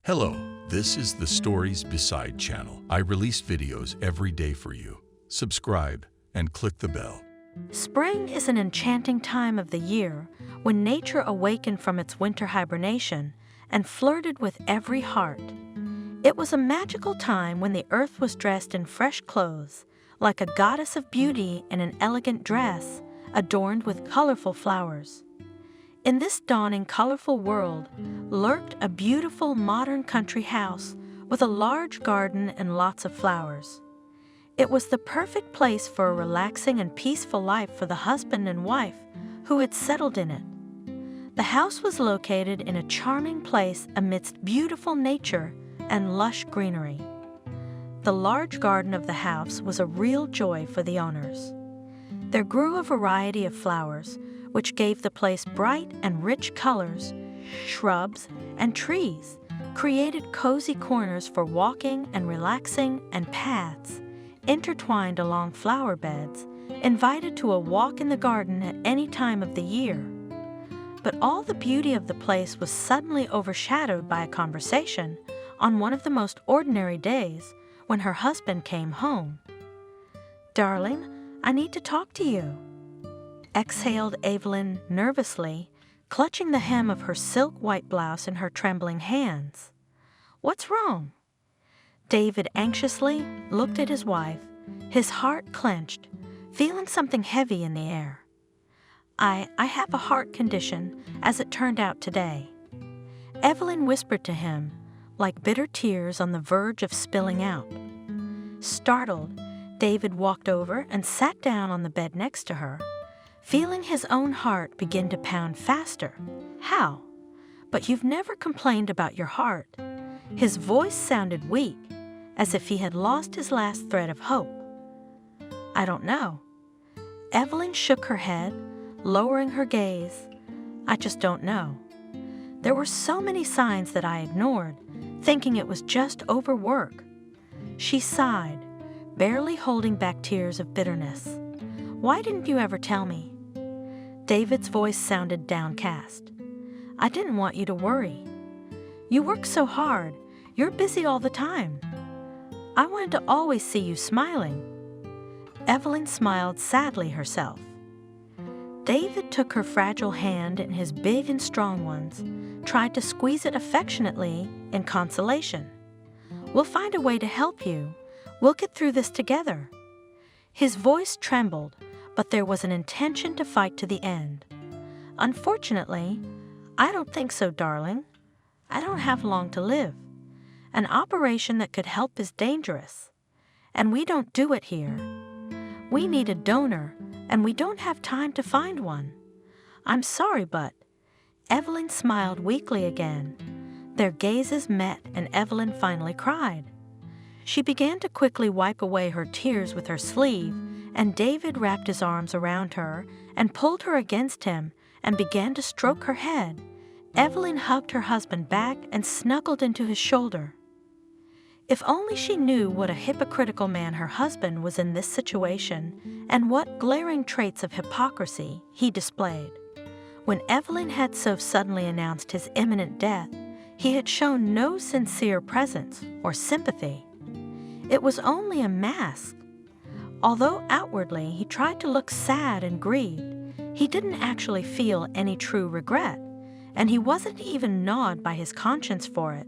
Hello, this is the Stories Beside channel. I release videos every day for you. Subscribe and click the bell. Spring is an enchanting time of the year when nature awakened from its winter hibernation and flirted with every heart. It was a magical time when the earth was dressed in fresh clothes, like a goddess of beauty in an elegant dress adorned with colorful flowers. In this dawning, colorful world lurked a beautiful modern country house with a large garden and lots of flowers. It was the perfect place for a relaxing and peaceful life for the husband and wife who had settled in it. The house was located in a charming place amidst beautiful nature and lush greenery. The large garden of the house was a real joy for the owners. There grew a variety of flowers, which gave the place bright and rich colors. Shrubs and trees created cozy corners for walking and relaxing, and paths intertwined along flower beds invited to a walk in the garden at any time of the year. But all the beauty of the place was suddenly overshadowed by a conversation on one of the most ordinary days when her husband came home. "Darling, I need to talk to you," exhaled Evelyn nervously, clutching the hem of her silk white blouse in her trembling hands. "What's wrong?" David anxiously looked at his wife, his heart clenched, feeling something heavy in the air. I have a heart condition, as it turned out today," Evelyn whispered to him, like bitter tears on the verge of spilling out. Startled, David walked over and sat down on the bed next to her, feeling his own heart begin to pound faster. "How? But you've never complained about your heart." His voice sounded weak, as if he had lost his last thread of hope. "I don't know." Evelyn shook her head, lowering her gaze. "I just don't know. There were so many signs that I ignored, thinking it was just overwork." She sighed, barely holding back tears of bitterness. "Why didn't you ever tell me?" David's voice sounded downcast. "I didn't want you to worry. You work so hard. You're busy all the time. I wanted to always see you smiling." Evelyn smiled sadly herself. David took her fragile hand in his big and strong ones, tried to squeeze it affectionately in consolation. "We'll find a way to help you. We'll get through this together." His voice trembled, but there was an intention to fight to the end. "Unfortunately, I don't think so, darling. I don't have long to live. An operation that could help is dangerous, and we don't do it here. We need a donor, and we don't have time to find one. I'm sorry, but..." Evelyn smiled weakly again. Their gazes met, and Evelyn finally cried. She began to quickly wipe away her tears with her sleeve, and David wrapped his arms around her and pulled her against him and began to stroke her head. Evelyn hugged her husband back and snuggled into his shoulder. If only she knew what a hypocritical man her husband was in this situation, and what glaring traits of hypocrisy he displayed. When Evelyn had so suddenly announced his imminent death, he had shown no sincere presence or sympathy. It was only a mask. Although outwardly he tried to look sad and grieved, he didn't actually feel any true regret, and he wasn't even gnawed by his conscience for it.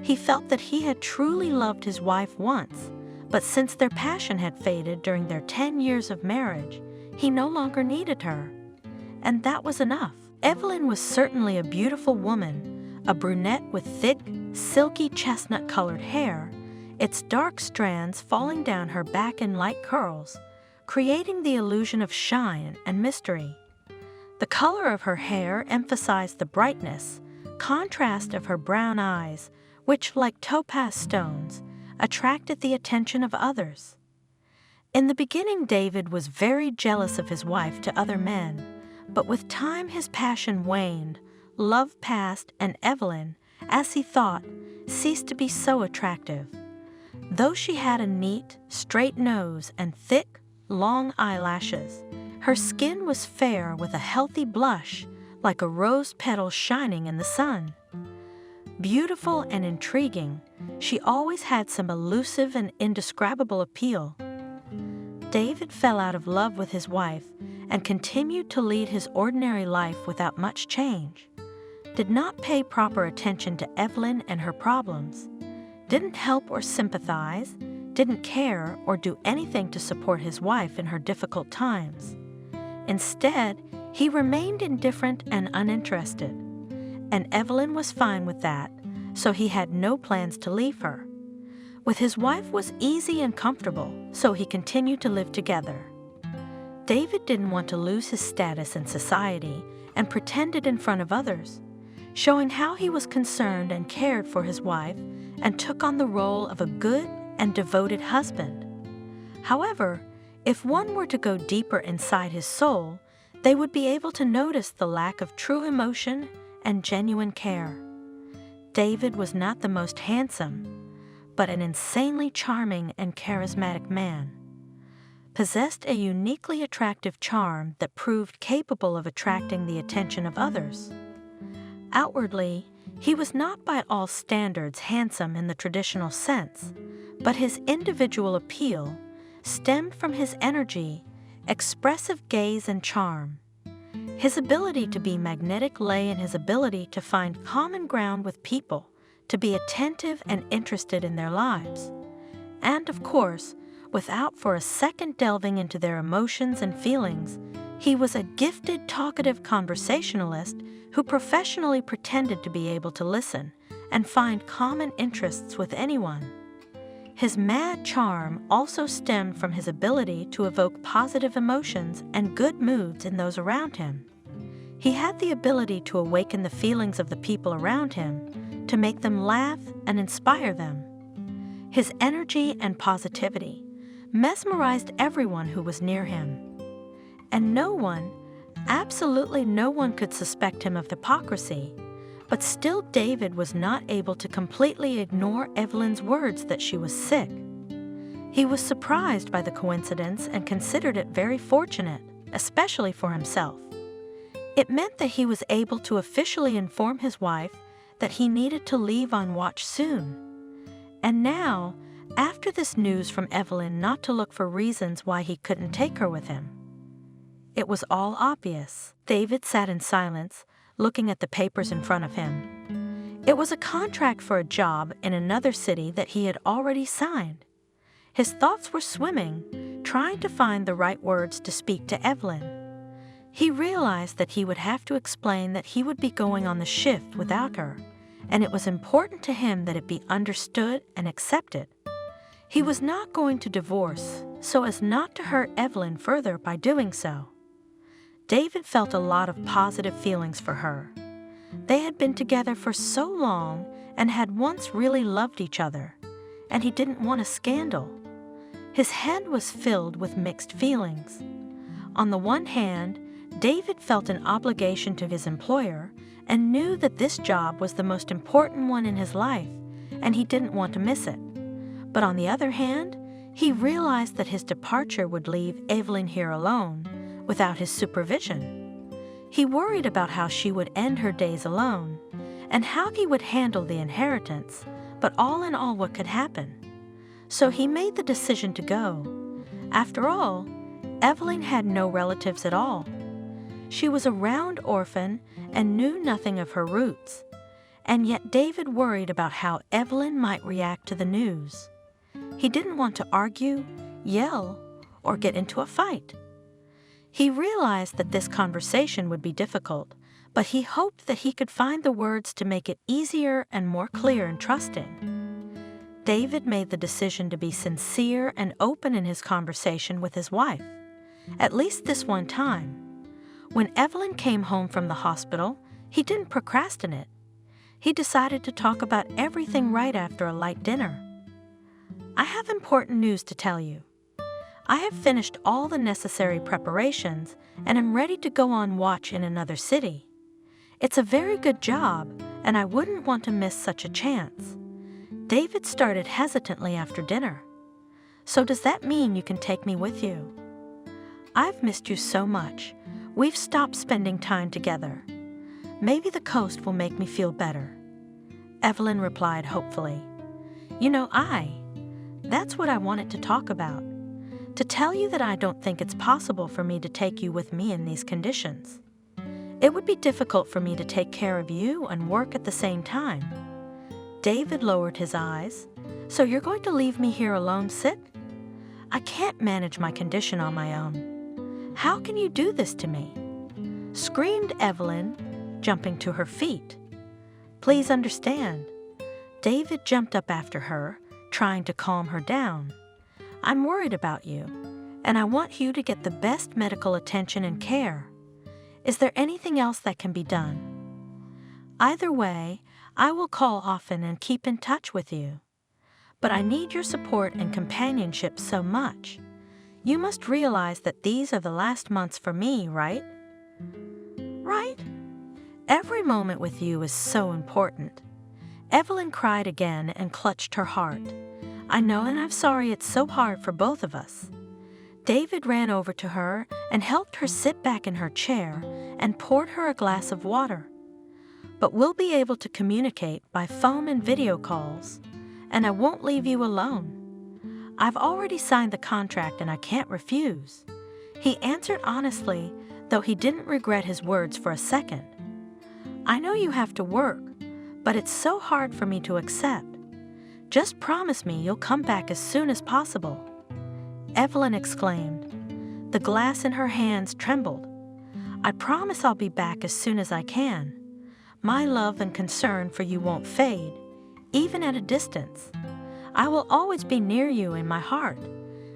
He felt that he had truly loved his wife once, but since their passion had faded during their 10 years of marriage, he no longer needed her. And that was enough. Evelyn was certainly a beautiful woman, a brunette with thick, silky chestnut-colored hair, its dark strands falling down her back in light curls, creating the illusion of shine and mystery. The color of her hair emphasized the brightness, contrast of her brown eyes, which, like topaz stones, attracted the attention of others. In the beginning, David was very jealous of his wife to other men, but with time his passion waned, love passed, and Evelyn, as he thought, ceased to be so attractive. Though she had a neat, straight nose and thick, long eyelashes, her skin was fair with a healthy blush, like a rose petal shining in the sun. Beautiful and intriguing, she always had some elusive and indescribable appeal. David fell out of love with his wife and continued to lead his ordinary life without much change. Did not pay proper attention to Evelyn and her problems, didn't help or sympathize, didn't care or do anything to support his wife in her difficult times. Instead, he remained indifferent and uninterested, and Evelyn was fine with that, so he had no plans to leave her. With his wife was easy and comfortable, so he continued to live together. David didn't want to lose his status in society and pretended in front of others, showing how he was concerned and cared for his wife and took on the role of a good and devoted husband. However, if one were to go deeper inside his soul, they would be able to notice the lack of true emotion and genuine care. David was not the most handsome, but an insanely charming and charismatic man. Possessed a uniquely attractive charm that proved capable of attracting the attention of others. Outwardly, he was not by all standards handsome in the traditional sense, but his individual appeal stemmed from his energy, expressive gaze, and charm. His ability to be magnetic lay in his ability to find common ground with people, to be attentive and interested in their lives, and, of course, without for a second delving into their emotions and feelings, he was a gifted, talkative conversationalist who professionally pretended to be able to listen and find common interests with anyone. His mad charm also stemmed from his ability to evoke positive emotions and good moods in those around him. He had the ability to awaken the feelings of the people around him, to make them laugh and inspire them. His energy and positivity mesmerized everyone who was near him. And no one, absolutely no one, could suspect him of hypocrisy. But still, David was not able to completely ignore Evelyn's words that she was sick. He was surprised by the coincidence and considered it very fortunate, especially for himself. It meant that he was able to officially inform his wife that he needed to leave on watch soon. And now, after this news from Evelyn not to look for reasons why he couldn't take her with him. It was all obvious. David sat in silence, looking at the papers in front of him. It was a contract for a job in another city that he had already signed. His thoughts were swimming, trying to find the right words to speak to Evelyn. He realized that he would have to explain that he would be going on the shift without her, and it was important to him that it be understood and accepted. He was not going to divorce so as not to hurt Evelyn further by doing so. David felt a lot of positive feelings for her. They had been together for so long and had once really loved each other, and he didn't want a scandal. His head was filled with mixed feelings. On the one hand, David felt an obligation to his employer and knew that this job was the most important one in his life, and he didn't want to miss it. But on the other hand, he realized that his departure would leave Evelyn here alone, without his supervision. He worried about how she would end her days alone, and how he would handle the inheritance, but all in all, what could happen? So he made the decision to go. After all, Evelyn had no relatives at all. She was a round orphan and knew nothing of her roots. And yet David worried about how Evelyn might react to the news. He didn't want to argue, yell, or get into a fight. He realized that this conversation would be difficult, but he hoped that he could find the words to make it easier and more clear and trusting. David made the decision to be sincere and open in his conversation with his wife, at least this one time. When Evelyn came home from the hospital, he didn't procrastinate. He decided to talk about everything right after a light dinner. "I have important news to tell you. I have finished all the necessary preparations and am ready to go on watch in another city. It's a very good job, and I wouldn't want to miss such a chance." David started hesitantly after dinner. "So does that mean you can take me with you? I've missed you so much. We've stopped spending time together. Maybe the coast will make me feel better." Evelyn replied hopefully. That's what I wanted to talk about. To tell you that I don't think it's possible for me to take you with me in these conditions. It would be difficult for me to take care of you and work at the same time. David lowered his eyes. So you're going to leave me here alone sick? I can't manage my condition on my own. How can you do this to me? Screamed Evelyn, jumping to her feet. Please understand. David jumped up after her, trying to calm her down. I'm worried about you, and I want you to get the best medical attention and care. Is there anything else that can be done? Either way, I will call often and keep in touch with you. But I need your support and companionship so much. You must realize that these are the last months for me, right? Right? Every moment with you is so important. Evelyn cried again and clutched her heart. I know, and I'm sorry it's so hard for both of us. David ran over to her and helped her sit back in her chair and poured her a glass of water. But we'll be able to communicate by phone and video calls, and I won't leave you alone. I've already signed the contract and I can't refuse. He answered honestly, though he didn't regret his words for a second. I know you have to work, but it's so hard for me to accept. Just promise me you'll come back as soon as possible. Evelyn exclaimed. The glass in her hands trembled. I promise I'll be back as soon as I can. My love and concern for you won't fade, even at a distance. I will always be near you in my heart.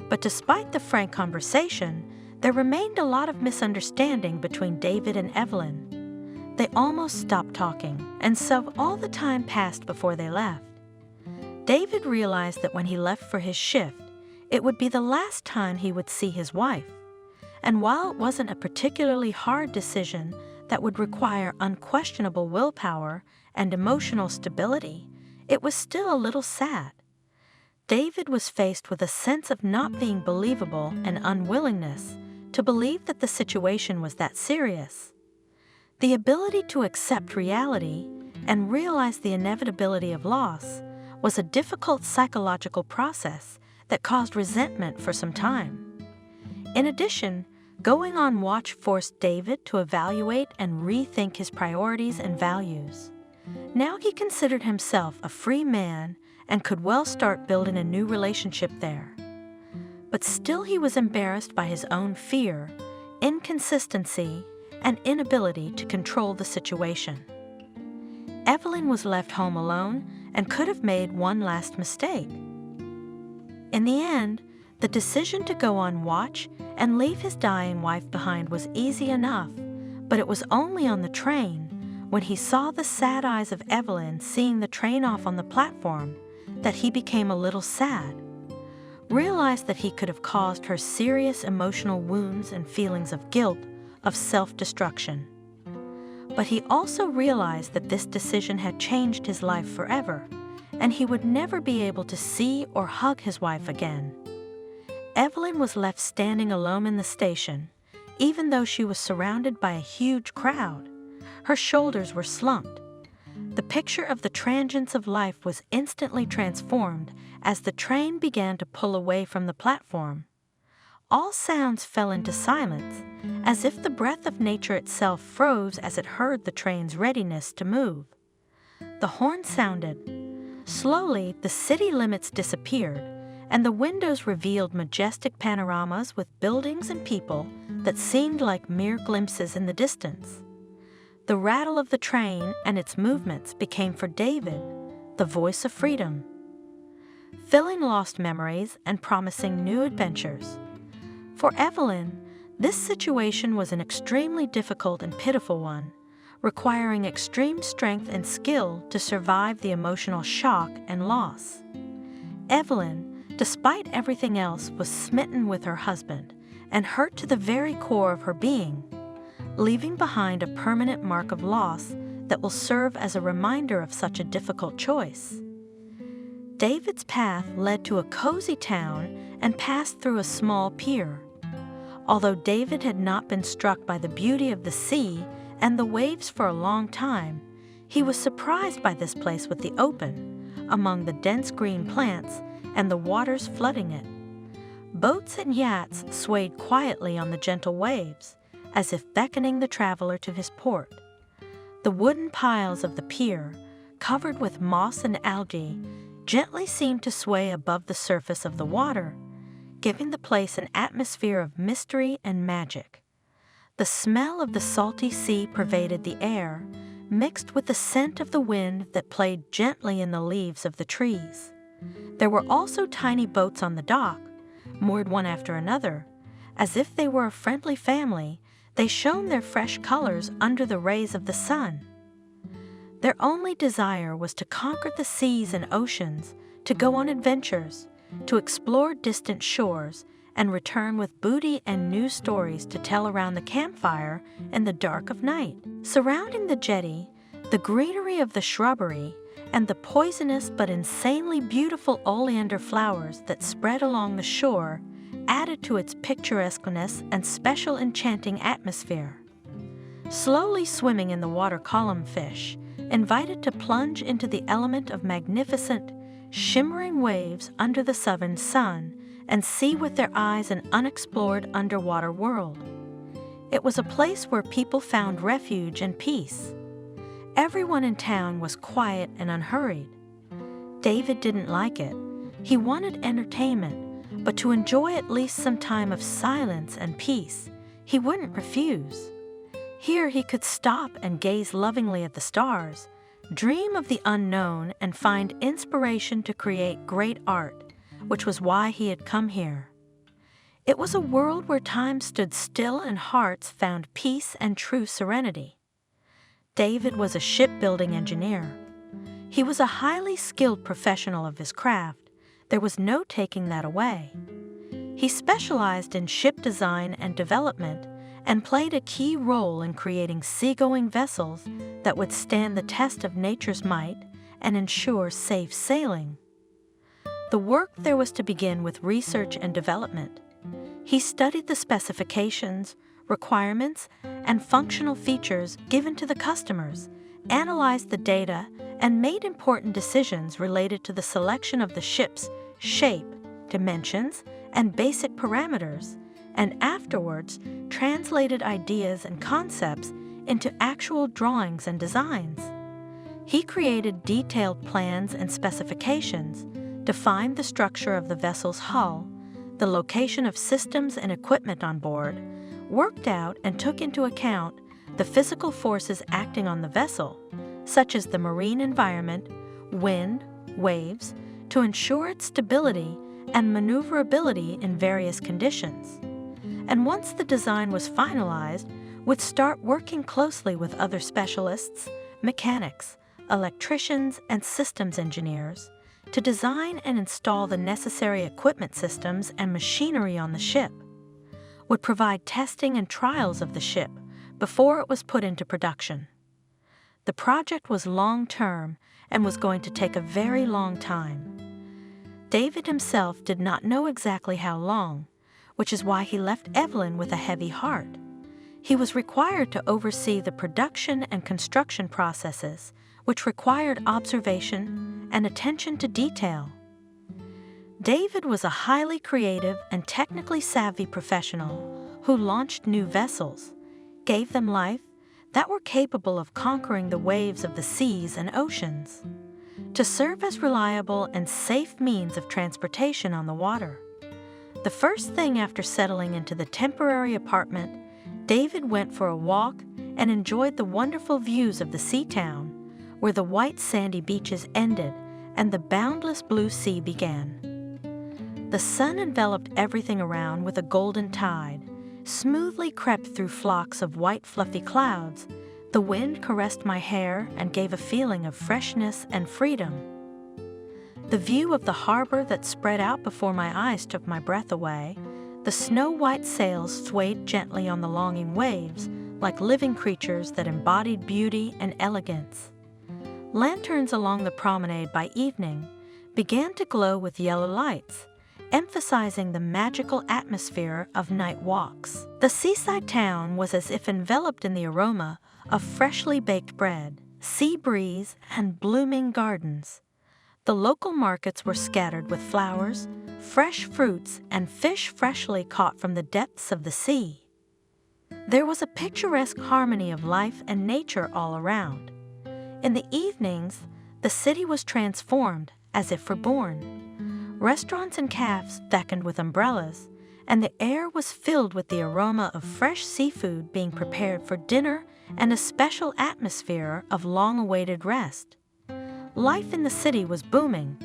But despite the frank conversation, there remained a lot of misunderstanding between David and Evelyn. They almost stopped talking, and so all the time passed before they left. David realized that when he left for his shift, it would be the last time he would see his wife. And while it wasn't a particularly hard decision that would require unquestionable willpower and emotional stability, it was still a little sad. David was faced with a sense of not being believable and unwillingness to believe that the situation was that serious. The ability to accept reality and realize the inevitability of loss was a difficult psychological process that caused resentment for some time. In addition, going on watch forced David to evaluate and rethink his priorities and values. Now he considered himself a free man and could well start building a new relationship there. But still he was embarrassed by his own fear, inconsistency, and inability to control the situation. Evelyn was left home alone and could have made one last mistake. In the end, the decision to go on watch and leave his dying wife behind was easy enough, but it was only on the train, when he saw the sad eyes of Evelyn seeing the train off on the platform, that he became a little sad. Realized that he could have caused her serious emotional wounds and feelings of guilt, of self-destruction. But he also realized that this decision had changed his life forever, and he would never be able to see or hug his wife again. Evelyn was left standing alone in the station, even though she was surrounded by a huge crowd. Her shoulders were slumped. The picture of the transience of life was instantly transformed as the train began to pull away from the platform. All sounds fell into silence, as if the breath of nature itself froze as it heard the train's readiness to move. The horn sounded. Slowly, the city limits disappeared, and the windows revealed majestic panoramas with buildings and people that seemed like mere glimpses in the distance. The rattle of the train and its movements became for David the voice of freedom, filling lost memories and promising new adventures. For Evelyn, this situation was an extremely difficult and pitiful one, requiring extreme strength and skill to survive the emotional shock and loss. Evelyn, despite everything else, was smitten with her husband and hurt to the very core of her being, leaving behind a permanent mark of loss that will serve as a reminder of such a difficult choice. David's path led to a cozy town and passed through a small pier. Although David had not been struck by the beauty of the sea and the waves for a long time, He was surprised by this place with the open, among the dense green plants and the waters flooding it. Boats and yachts swayed quietly on the gentle waves, as if beckoning the traveler to his port. The wooden piles of the pier, covered with moss and algae, gently seemed to sway above the surface of the water, giving the place an atmosphere of mystery and magic. The smell of the salty sea pervaded the air, mixed with the scent of the wind that played gently in the leaves of the trees. There were also tiny boats on the dock, moored one after another. As if they were a friendly family, they shone their fresh colors under the rays of the sun. Their only desire was to conquer the seas and oceans, to go on adventures, to explore distant shores, and return with booty and new stories to tell around the campfire in the dark of night. Surrounding the jetty, the greenery of the shrubbery, and the poisonous but insanely beautiful oleander flowers that spread along the shore added to its picturesqueness and special enchanting atmosphere. Slowly swimming in the water column fish, invited to plunge into the element of magnificent, shimmering waves under the southern sun and see with their eyes an unexplored underwater world. It was a place where people found refuge and peace. Everyone in town was quiet and unhurried. David didn't like it. He wanted entertainment, but to enjoy at least some time of silence and peace, he wouldn't refuse. Here he could stop and gaze lovingly at the stars, dream of the unknown, and find inspiration to create great art, which was why he had come here. It was a world where time stood still and hearts found peace and true serenity. David was a shipbuilding engineer. He was a highly skilled professional of his craft. There was no taking that away. He specialized in ship design and development and played a key role in creating seagoing vessels that would stand the test of nature's might and ensure safe sailing. The work there was to begin with research and development. He studied the specifications, requirements, and functional features given to the customers, analyzed the data, and made important decisions related to the selection of the ship's shape, dimensions, and basic parameters, and afterwards translated ideas and concepts into actual drawings and designs. He created detailed plans and specifications, defined the structure of the vessel's hull, the location of systems and equipment on board, worked out and took into account the physical forces acting on the vessel, such as the marine environment, wind, waves, to ensure its stability and maneuverability in various conditions. And once the design was finalized, would start working closely with other specialists, mechanics, electricians, and systems engineers to design and install the necessary equipment systems and machinery on the ship, would provide testing and trials of the ship before it was put into production. The project was long-term and was going to take a very long time. David himself did not know exactly how long, which is why he left Evelyn with a heavy heart. He was required to oversee the production and construction processes, which required observation and attention to detail. David was a highly creative and technically savvy professional who launched new vessels, gave them life, that were capable of conquering the waves of the seas and oceans, to serve as reliable and safe means of transportation on the water. The first thing after settling into the temporary apartment, David went for a walk and enjoyed the wonderful views of the sea town, where the white sandy beaches ended and the boundless blue sea began. The sun enveloped everything around with a golden tide, smoothly crept through flocks of white fluffy clouds. The wind caressed my hair and gave a feeling of freshness and freedom. The view of the harbor that spread out before my eyes took my breath away. The snow-white sails swayed gently on the longing waves like living creatures that embodied beauty and elegance. Lanterns along the promenade by evening began to glow with yellow lights, emphasizing the magical atmosphere of night walks. The seaside town was as if enveloped in the aroma of freshly baked bread. sea breeze, and blooming gardens. The local markets were scattered with flowers, fresh fruits, and fish freshly caught from the depths of the sea. There was a picturesque harmony of life and nature all around. In the evenings, the city was transformed as if reborn. Restaurants and cafes beckoned with umbrellas, and the air was filled with the aroma of fresh seafood being prepared for dinner and a special atmosphere of long-awaited rest. Life in the city was booming.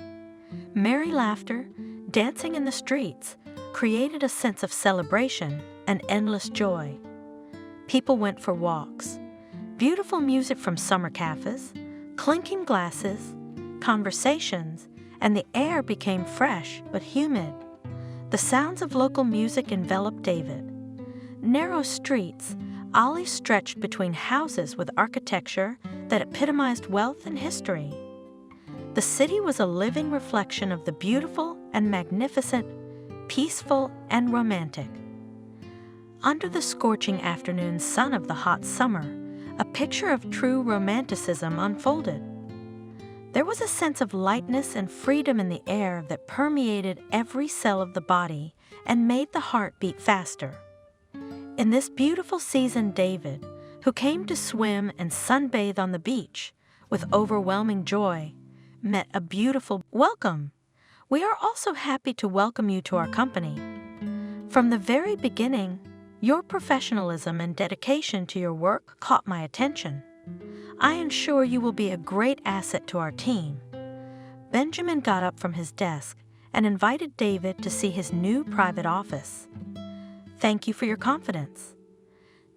Merry laughter, dancing in the streets, created a sense of celebration and endless joy. People went for walks. Beautiful music from summer cafes, clinking glasses, conversations, and the air became fresh but humid. The sounds of local music enveloped David. Narrow streets, alleys stretched between houses with architecture that epitomized wealth and history. The city was a living reflection of the beautiful and magnificent, peaceful and romantic. Under the scorching afternoon sun of the hot summer, a picture of true romanticism unfolded. There was a sense of lightness and freedom in the air that permeated every cell of the body and made the heart beat faster. In this beautiful season, David, who came to swim and sunbathe on the beach with overwhelming joy, met a beautiful welcome. We are also happy to welcome you to our company. From the very beginning, your professionalism and dedication to your work caught my attention. I am sure you will be a great asset to our team. Benjamin got up from his desk and invited David to see his new private office. Thank you for your confidence.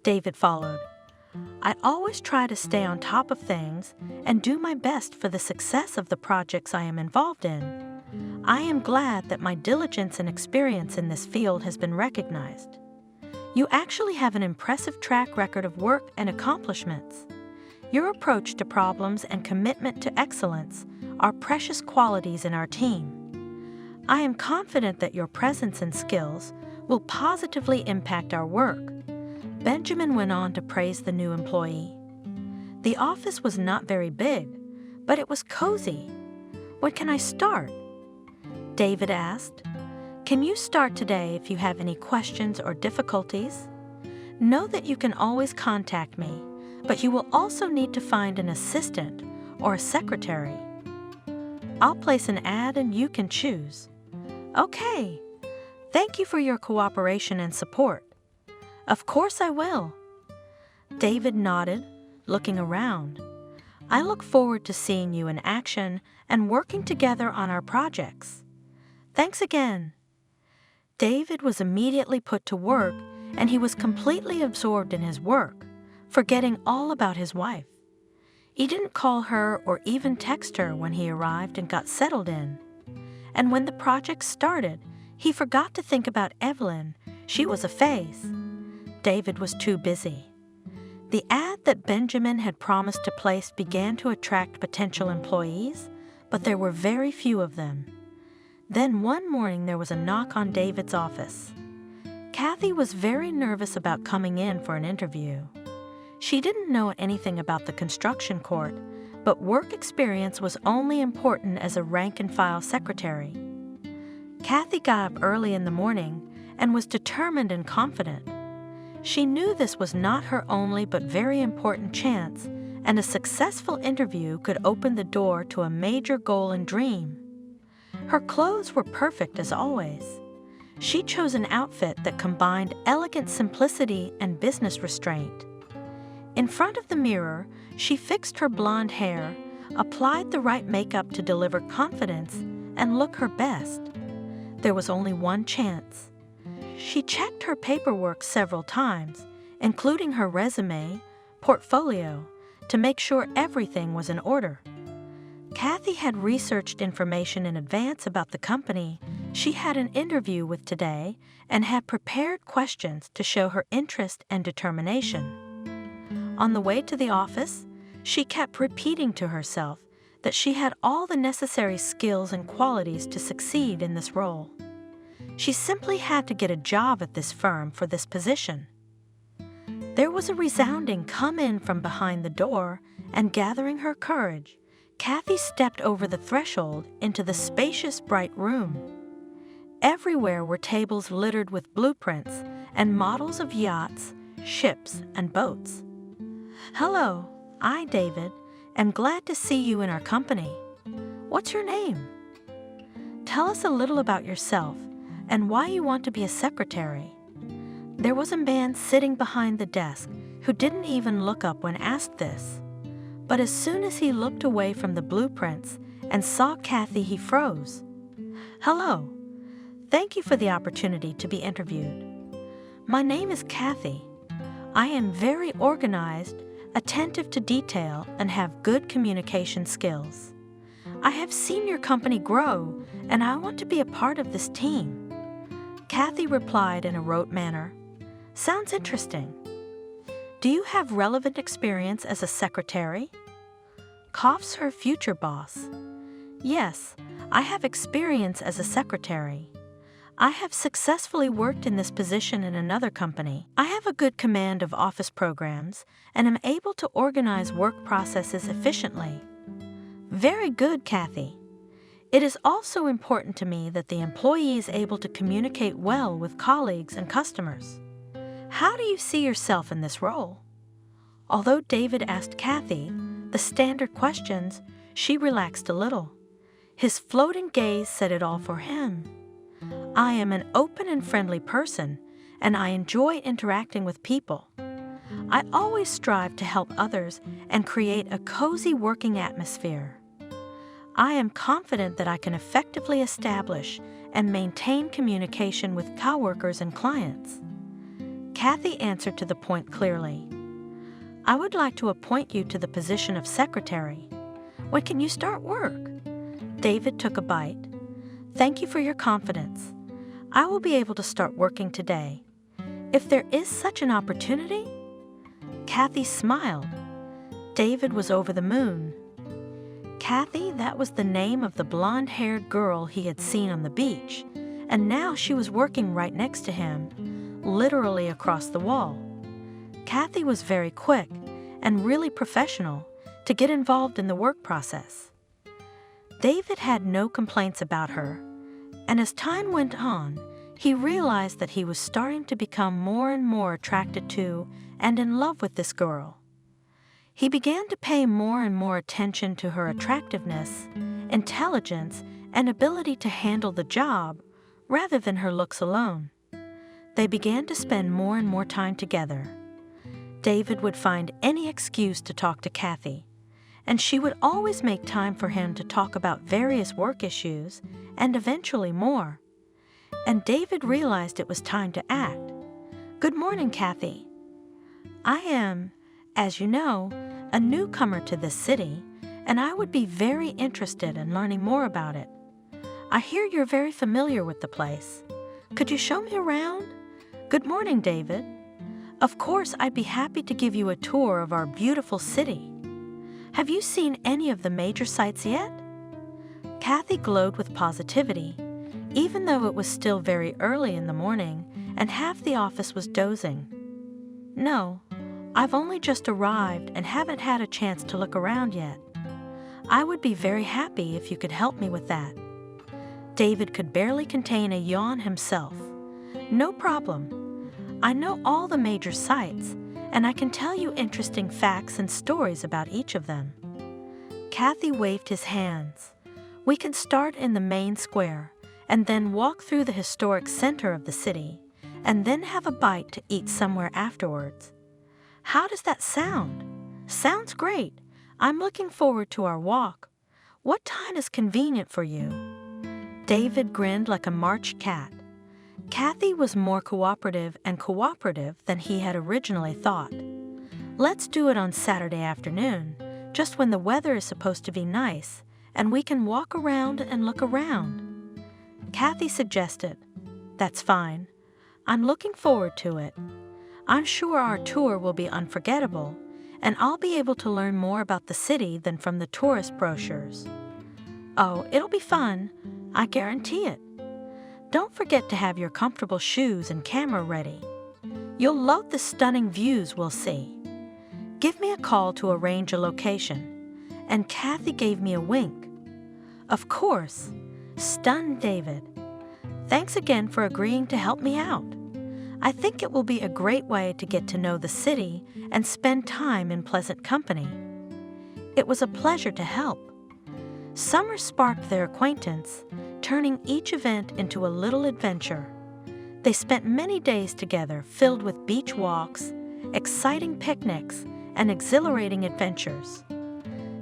David followed. I always try to stay on top of things and do my best for the success of the projects I am involved in. I am glad that my diligence and experience in this field has been recognized. You actually have an impressive track record of work and accomplishments. Your approach to problems and commitment to excellence are precious qualities in our team. I am confident that your presence and skills will positively impact our work. Benjamin went on to praise the new employee. The office was not very big, but it was cozy. When can I start? David asked. Can you start today if you have any questions or difficulties? Know that you can always contact me, but you will also need to find an assistant or a secretary. I'll place an ad and you can choose. Okay. Thank you for your cooperation and support. Of course I will. David nodded, looking around. I look forward to seeing you in action and working together on our projects. Thanks again. David was immediately put to work, and he was completely absorbed in his work, forgetting all about his wife. He didn't call her or even text her when he arrived and got settled in. And when the project started, he forgot to think about Evelyn. She was a phase. David was too busy. The ad that Benjamin had promised to place began to attract potential employees, but there were very few of them. Then one morning there was a knock on David's office. Kathy was very nervous about coming in for an interview. She didn't know anything about the construction court, but work experience was only important as a rank-and-file secretary. Kathy got up early in the morning and was determined and confident. She knew this was not her only but very important chance, and a successful interview could open the door to a major goal and dream. Her clothes were perfect as always. She chose an outfit that combined elegant simplicity and business restraint. In front of the mirror, she fixed her blonde hair, applied the right makeup to deliver confidence, and look her best. There was only one chance. She checked her paperwork several times, including her resume, portfolio, to make sure everything was in order. Kathy had researched information in advance about the company she had an interview with today and had prepared questions to show her interest and determination. On the way to the office, she kept repeating to herself that she had all the necessary skills and qualities to succeed in this role. She simply had to get a job at this firm for this position. There was a resounding come in from behind the door, and gathering her courage, Kathy stepped over the threshold into the spacious, bright room. Everywhere were tables littered with blueprints and models of yachts, ships, and boats. "Hello, I, David, am glad to see you in our company. What's your name? Tell us a little about yourself and why you want to be a secretary." There was a man sitting behind the desk who didn't even look up when asked this. But as soon as he looked away from the blueprints and saw Kathy, he froze. "Hello. Thank you for the opportunity to be interviewed. My name is Kathy. I am very organized, attentive to detail, and have good communication skills. I have seen your company grow, and I want to be a part of this team." Kathy replied in a rote manner, "Sounds interesting. Do you have relevant experience as a secretary?" Coughs her future boss. "Yes, I have experience as a secretary. I have successfully worked in this position in another company. I have a good command of office programs and am able to organize work processes efficiently." "Very good, Kathy. It is also important to me that the employee is able to communicate well with colleagues and customers. How do you see yourself in this role?" Although David asked Kathy the standard questions, she relaxed a little. His floating gaze said it all for him. "I am an open and friendly person, and I enjoy interacting with people. I always strive to help others and create a cozy working atmosphere. I am confident that I can effectively establish and maintain communication with coworkers and clients." Kathy answered to the point clearly. "I would like to appoint you to the position of secretary. When can you start work?" David took a bite. "Thank you for your confidence. I will be able to start working today. If there is such an opportunity?" Kathy smiled. David was over the moon. Kathy, that was the name of the blonde-haired girl he had seen on the beach, and now she was working right next to him, literally across the wall. Kathy was very quick and really professional to get involved in the work process. David had no complaints about her, and as time went on, he realized that he was starting to become more and more attracted to and in love with this girl. He began to pay more and more attention to her attractiveness, intelligence, and ability to handle the job rather than her looks alone. They began to spend more and more time together. David would find any excuse to talk to Kathy, and she would always make time for him to talk about various work issues and eventually more. And David realized it was time to act. "Good morning, Kathy. I am, as you know, a newcomer to this city, and I would be very interested in learning more about it. I hear you're very familiar with the place. Could you show me around?" "Good morning, David. Of course, I'd be happy to give you a tour of our beautiful city. Have you seen any of the major sites yet?" Kathy glowed with positivity, even though it was still very early in the morning and half the office was dozing. "No, I've only just arrived and haven't had a chance to look around yet. I would be very happy if you could help me with that." David could barely contain a yawn himself. "No problem. I know all the major sites, and I can tell you interesting facts and stories about each of them." Kathy waved his hands. "We can start in the main square and then walk through the historic center of the city and then have a bite to eat somewhere afterwards." "How does that sound?" "Sounds great. I'm looking forward to our walk. What time is convenient for you?" David grinned like a March cat. Kathy was more cooperative than he had originally thought. "Let's do it on Saturday afternoon, just when the weather is supposed to be nice, and we can walk around and look around." Kathy suggested. "That's fine. I'm looking forward to it. I'm sure our tour will be unforgettable, and I'll be able to learn more about the city than from the tourist brochures." "Oh, it'll be fun. I guarantee it. Don't forget to have your comfortable shoes and camera ready. You'll love the stunning views we'll see." Give me a call to arrange a location." And Kathy gave me a wink. "Of course," stunned David. "Thanks again for agreeing to help me out. I think it will be a great way to get to know the city and spend time in pleasant company." It was a pleasure to help. Summer sparked their acquaintance, turning each event into a little adventure. They spent many days together filled with beach walks, exciting picnics, and exhilarating adventures.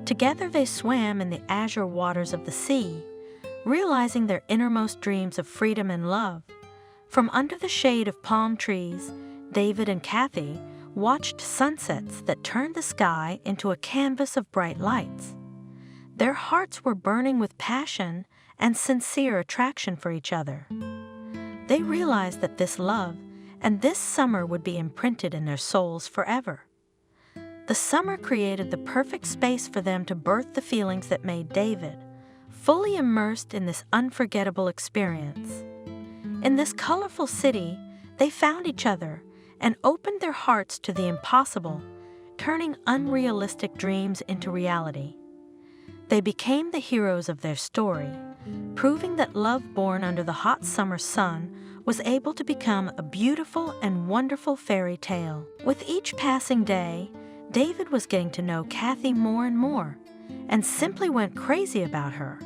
Together they swam in the azure waters of the sea, realizing their innermost dreams of freedom and love. From under the shade of palm trees, David and Kathy watched sunsets that turned the sky into a canvas of bright lights. Their hearts were burning with passion and sincere attraction for each other. They realized that this love and this summer would be imprinted in their souls forever. The summer created the perfect space for them to birth the feelings that made David fully immersed in this unforgettable experience. In this colorful city, they found each other and opened their hearts to the impossible, turning unrealistic dreams into reality. They became the heroes of their story, proving that love born under the hot summer sun was able to become a beautiful and wonderful fairy tale. With each passing day, David was getting to know Kathy more and more, and simply went crazy about her.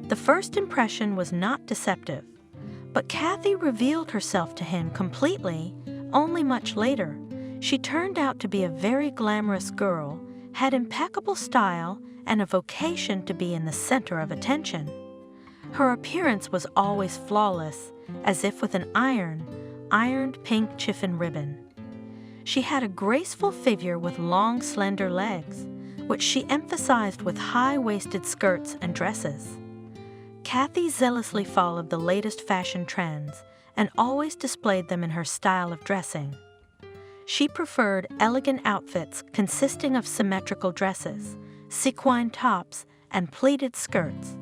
The first impression was not deceptive, but Kathy revealed herself to him completely only much later. She turned out to be a very glamorous girl, had impeccable style, and a vocation to be in the center of attention. Her appearance was always flawless, as if with an ironed pink chiffon ribbon. She had a graceful figure with long, slender legs, which she emphasized with high-waisted skirts and dresses. Kathy zealously followed the latest fashion trends and always displayed them in her style of dressing. She preferred elegant outfits consisting of symmetrical dresses, sequin tops, and pleated skirts.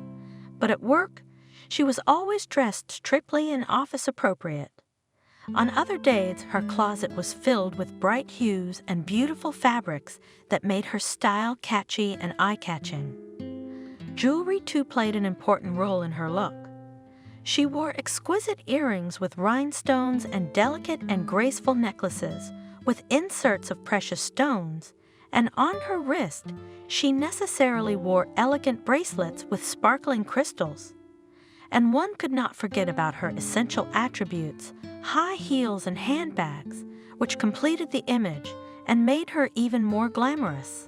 But at work, she was always dressed strictly and office-appropriate. On other days, her closet was filled with bright hues and beautiful fabrics that made her style catchy and eye-catching. Jewelry too played an important role in her look. She wore exquisite earrings with rhinestones and delicate and graceful necklaces with inserts of precious stones, and on her wrist, she necessarily wore elegant bracelets with sparkling crystals. And one could not forget about her essential attributes, high heels and handbags, which completed the image and made her even more glamorous.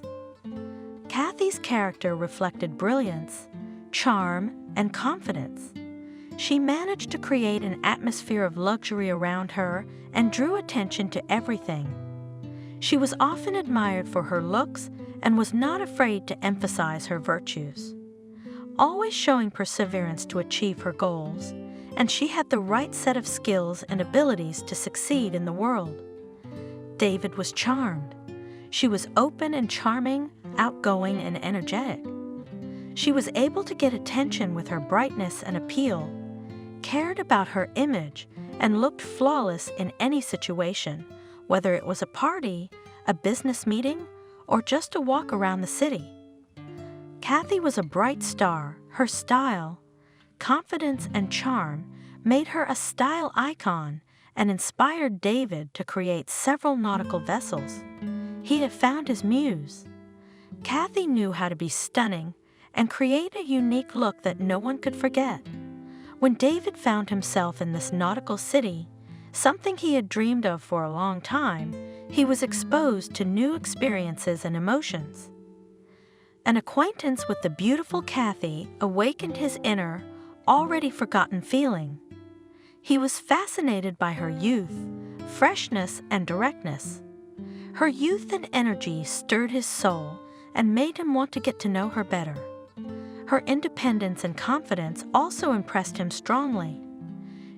Kathy's character reflected brilliance, charm, and confidence. She managed to create an atmosphere of luxury around her and drew attention to everything. She was often admired for her looks and was not afraid to emphasize her virtues, always showing perseverance to achieve her goals, and she had the right set of skills and abilities to succeed in the world. David was charmed. She was open and charming, outgoing and energetic. She was able to get attention with her brightness and appeal, cared about her image, and looked flawless in any situation, whether it was a party, a business meeting, or just a walk around the city. Kathy was a bright star. Her style, confidence, and charm made her a style icon and inspired David to create several nautical vessels. He had found his muse. Kathy knew how to be stunning and create a unique look that no one could forget. When David found himself in this nautical city, something he had dreamed of for a long time, he was exposed to new experiences and emotions. An acquaintance with the beautiful Kathy awakened his inner, already forgotten feeling. He was fascinated by her youth, freshness, and directness. Her youth and energy stirred his soul and made him want to get to know her better. Her independence and confidence also impressed him strongly.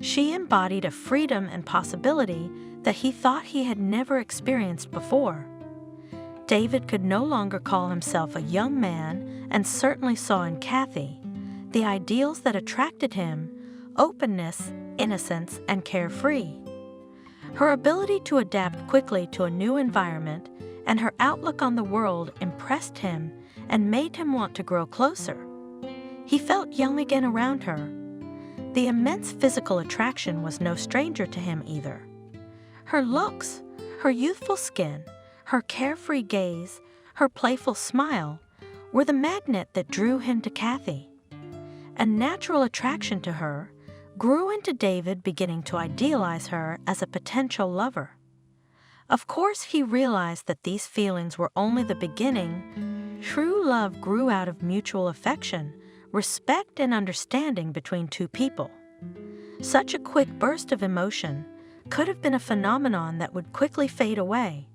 She embodied a freedom and possibility that he thought he had never experienced before. David could no longer call himself a young man and certainly saw in Kathy the ideals that attracted him: openness, innocence, and carefree. Her ability to adapt quickly to a new environment and her outlook on the world impressed him and made him want to grow closer. He felt young again around her. The immense physical attraction was no stranger to him either. Her looks, her youthful skin, her carefree gaze, her playful smile were the magnet that drew him to Kathy. A natural attraction to her grew into David beginning to idealize her as a potential lover. Of course, he realized that these feelings were only the beginning. True love grew out of mutual affection, respect, and understanding between two people. Such a quick burst of emotion could have been a phenomenon that would quickly fade away.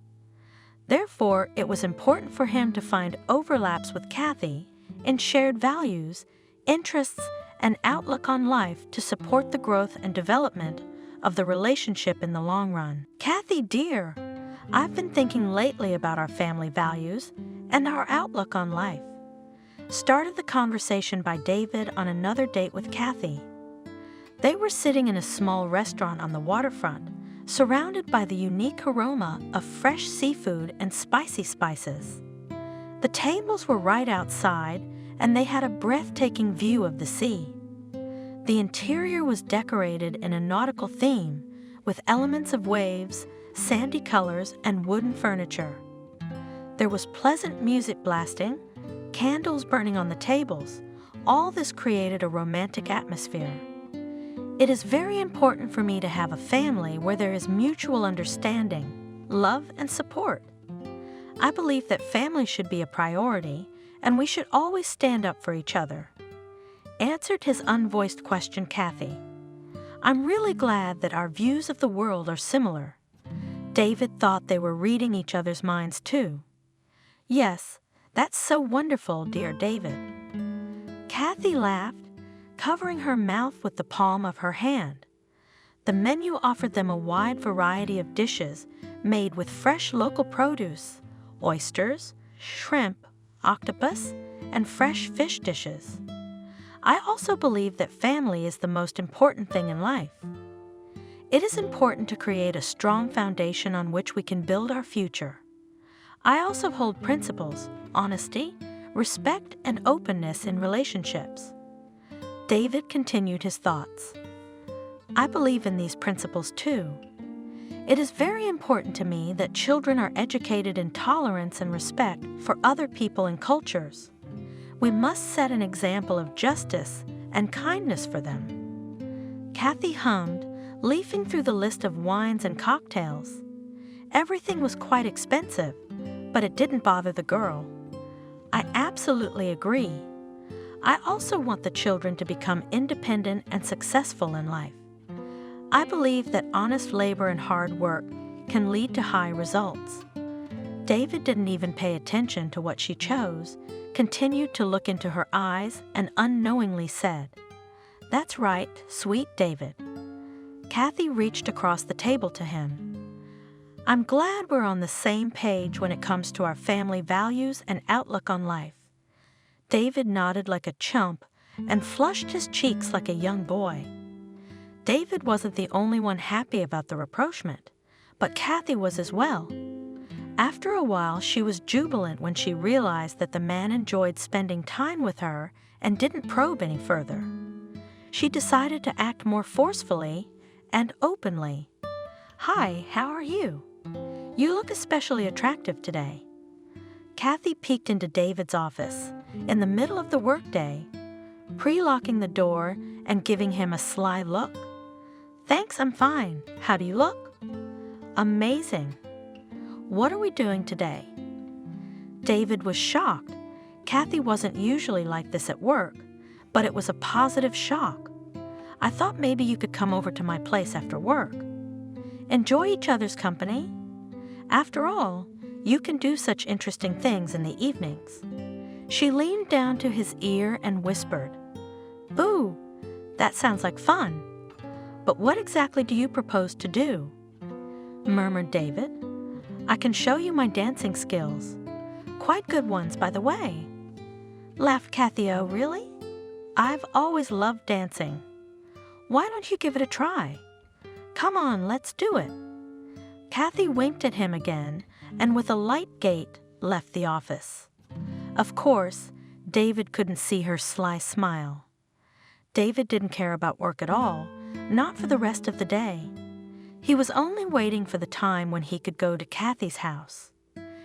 Therefore, it was important for him to find overlaps with Kathy in shared values, interests, and outlook on life to support the growth and development of the relationship in the long run. Kathy, dear, I've been thinking lately about our family values and our outlook on life. Started the conversation by David on another date with Kathy. They were sitting in a small restaurant on the waterfront, surrounded by the unique aroma of fresh seafood and spicy spices. The tables were right outside, and they had a breathtaking view of the sea. The interior was decorated in a nautical theme, with elements of waves, sandy colors, and wooden furniture. There was pleasant music blasting, candles burning on the tables. All this created a romantic atmosphere. It is very important for me to have a family where there is mutual understanding, love, and support. I believe that family should be a priority, and we should always stand up for each other. Answered his unvoiced question Kathy. I'm really glad that our views of the world are similar. David thought they were reading each other's minds too. Yes, that's so wonderful, dear David. Kathy laughed, covering her mouth with the palm of her hand. The menu offered them a wide variety of dishes made with fresh local produce, oysters, shrimp, octopus, and fresh fish dishes. I also believe that family is the most important thing in life. It is important to create a strong foundation on which we can build our future. I also hold principles, honesty, respect, and openness in relationships. David continued his thoughts. I believe in these principles too. It is very important to me that children are educated in tolerance and respect for other people and cultures. We must set an example of justice and kindness for them. Kathy hummed, leafing through the list of wines and cocktails. Everything was quite expensive, but it didn't bother the girl. I absolutely agree. I also want the children to become independent and successful in life. I believe that honest labor and hard work can lead to high results. David didn't even pay attention to what she chose, continued to look into her eyes, and unknowingly said, "That's right, sweet David." Kathy reached across the table to him. I'm glad we're on the same page when it comes to our family values and outlook on life. David nodded like a chump and flushed his cheeks like a young boy. David wasn't the only one happy about the rapprochement, but Kathy was as well. After a while, she was jubilant when she realized that the man enjoyed spending time with her and didn't probe any further. She decided to act more forcefully and openly. "Hi, how are you? You look especially attractive today." Kathy peeked into David's office in the middle of the workday, pre-locking the door and giving him a sly look. "Thanks, I'm fine. How do you look?" "Amazing. What are we doing today?" David was shocked. Kathy wasn't usually like this at work, but it was a positive shock. "I thought maybe you could come over to my place after work. Enjoy each other's company. After all, you can do such interesting things in the evenings." She leaned down to his ear and whispered, "Ooh, that sounds like fun. But what exactly do you propose to do?" murmured David. "I can show you my dancing skills. Quite good ones, by the way." Laughed Kathy. "Oh, really? I've always loved dancing. Why don't you give it a try? Come on, let's do it." Kathy winked at him again and with a light gait left the office. Of course, David couldn't see her sly smile. David didn't care about work at all, not for the rest of the day. He was only waiting for the time when he could go to Kathy's house.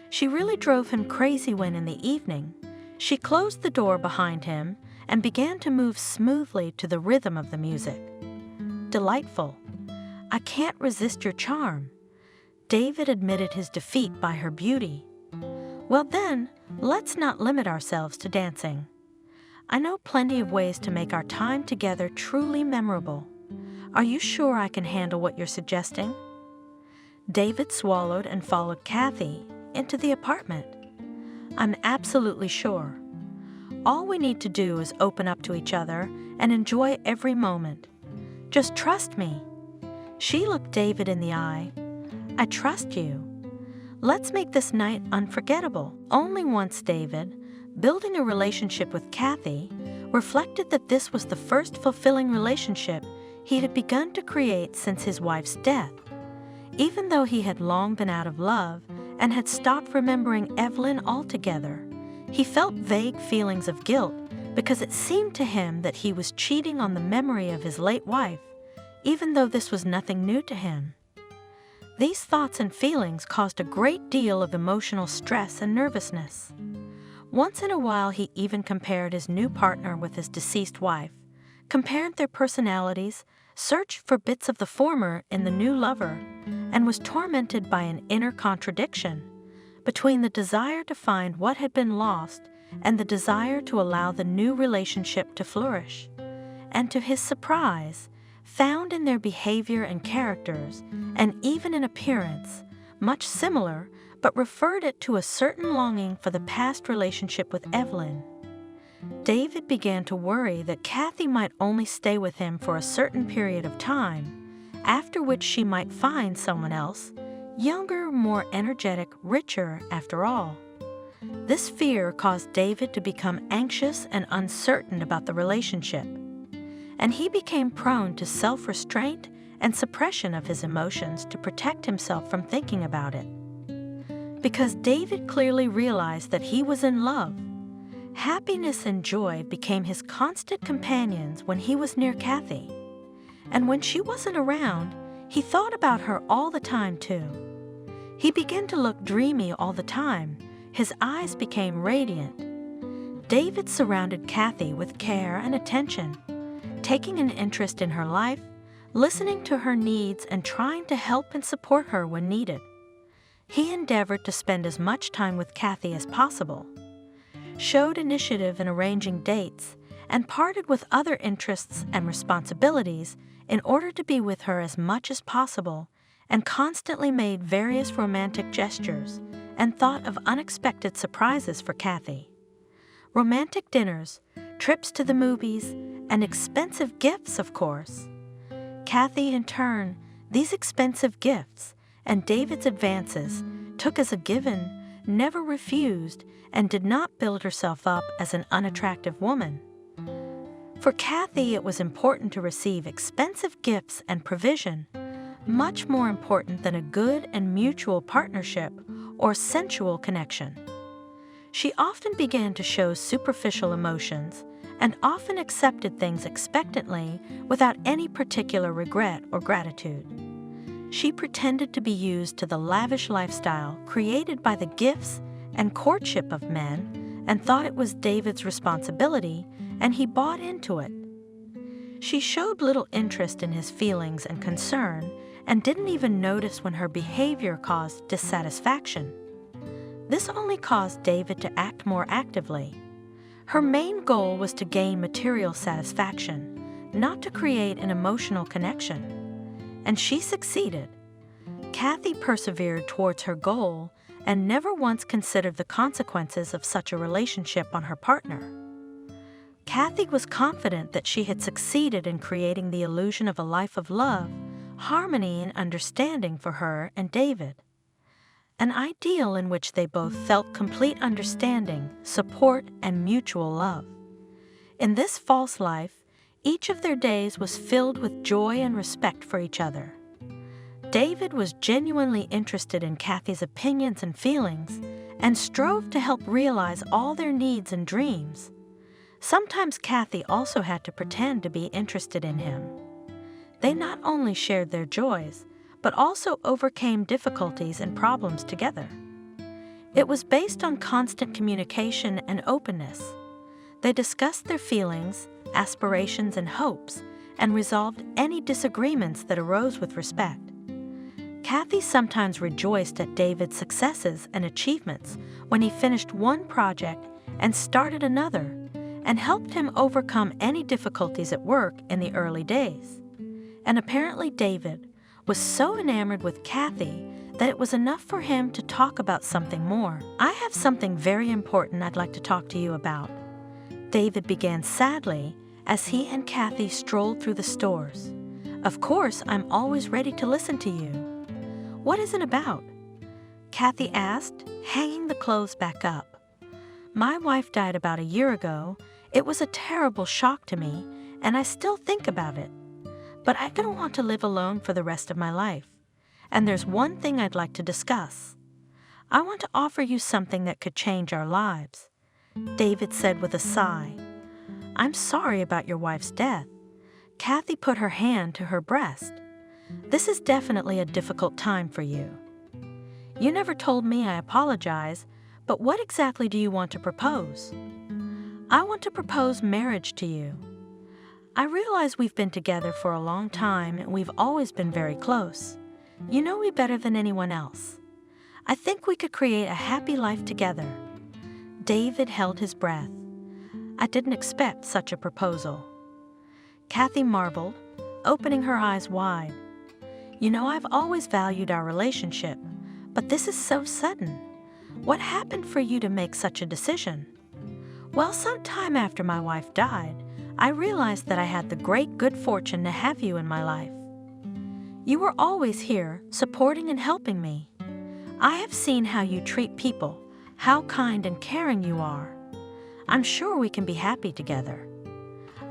She really drove him crazy when, in the evening, she closed the door behind him and began to move smoothly to the rhythm of the music. Delightful. I can't resist your charm. David admitted his defeat by her beauty. Well then, let's not limit ourselves to dancing. I know plenty of ways to make our time together truly memorable. Are you sure I can handle what you're suggesting? David swallowed and followed Kathy into the apartment. I'm absolutely sure. All we need to do is open up to each other and enjoy every moment. Just trust me. She looked David in the eye. I trust you. Let's make this night unforgettable. Only once David, building a relationship with Kathy, reflected that this was the first fulfilling relationship he had begun to create since his wife's death. Even though he had long been out of love and had stopped remembering Evelyn altogether, he felt vague feelings of guilt because it seemed to him that he was cheating on the memory of his late wife, even though this was nothing new to him. These thoughts and feelings caused a great deal of emotional stress and nervousness. Once in a while, he even compared his new partner with his deceased wife, compared their personalities, searched for bits of the former in the new lover, and was tormented by an inner contradiction between the desire to find what had been lost and the desire to allow the new relationship to flourish. And to his surprise, found in their behavior and characters, and even in appearance, much similar, but referred it to a certain longing for the past relationship with Evelyn. David began to worry that Kathy might only stay with him for a certain period of time, after which she might find someone else, younger, more energetic, richer after all. This fear caused David to become anxious and uncertain about the relationship, and he became prone to self-restraint and suppression of his emotions to protect himself from thinking about it. Because David clearly realized that he was in love, happiness and joy became his constant companions when he was near Kathy. And when she wasn't around, he thought about her all the time too. He began to look dreamy all the time. His eyes became radiant. David surrounded Kathy with care and attention, taking an interest in her life, listening to her needs, and trying to help and support her when needed. He endeavored to spend as much time with Kathy as possible, showed initiative in arranging dates, and parted with other interests and responsibilities in order to be with her as much as possible, and constantly made various romantic gestures and thought of unexpected surprises for Kathy. Romantic dinners, trips to the movies, and expensive gifts, of course. Kathy, in turn, these expensive gifts and David's advances took as a given, never refused, and did not build herself up as an unattractive woman. For Kathy, it was important to receive expensive gifts and provision, much more important than a good and mutual partnership or sensual connection. She often began to show superficial emotions and often accepted things expectantly without any particular regret or gratitude. She pretended to be used to the lavish lifestyle created by the gifts and courtship of men and thought it was David's responsibility, and he bought into it. She showed little interest in his feelings and concern and didn't even notice when her behavior caused dissatisfaction. This only caused David to act more actively. Her main goal was to gain material satisfaction, not to create an emotional connection. And she succeeded. Kathy persevered towards her goal and never once considered the consequences of such a relationship on her partner. Kathy was confident that she had succeeded in creating the illusion of a life of love, harmony, and understanding for her and David. An ideal in which they both felt complete understanding, support, and mutual love. In this false life, each of their days was filled with joy and respect for each other. David was genuinely interested in Kathy's opinions and feelings and strove to help realize all their needs and dreams. Sometimes Kathy also had to pretend to be interested in him. They not only shared their joys, but also overcame difficulties and problems together. It was based on constant communication and openness. They discussed their feelings, aspirations, and hopes, and resolved any disagreements that arose with respect. Kathy sometimes rejoiced at David's successes and achievements when he finished one project and started another, and helped him overcome any difficulties at work in the early days. And apparently David was so enamored with Kathy that it was enough for him to talk about something more. "I have something very important I'd like to talk to you about," David began sadly as he and Kathy strolled through the stores. "Of course, I'm always ready to listen to you." "What is it about?" Kathy asked, hanging the clothes back up. "My wife died about a year ago. It was a terrible shock to me, and I still think about it. But I don't want to live alone for the rest of my life. And there's one thing I'd like to discuss. I want to offer you something that could change our lives," David said with a sigh. "I'm sorry about your wife's death." Kathy put her hand to her breast. "This is definitely a difficult time for you." "You never told me. I apologize, but what exactly do you want to propose?" "I want to propose marriage to you. I realize we've been together for a long time and we've always been very close. You know me better than anyone else. I think we could create a happy life together." David held his breath. "I didn't expect such a proposal." Kathy marveled, opening her eyes wide. "You know, I've always valued our relationship, but this is so sudden. What happened for you to make such a decision?" "Well, some time after my wife died, I realized that I had the great good fortune to have you in my life. You were always here, supporting and helping me. I have seen how you treat people, how kind and caring you are. I'm sure we can be happy together.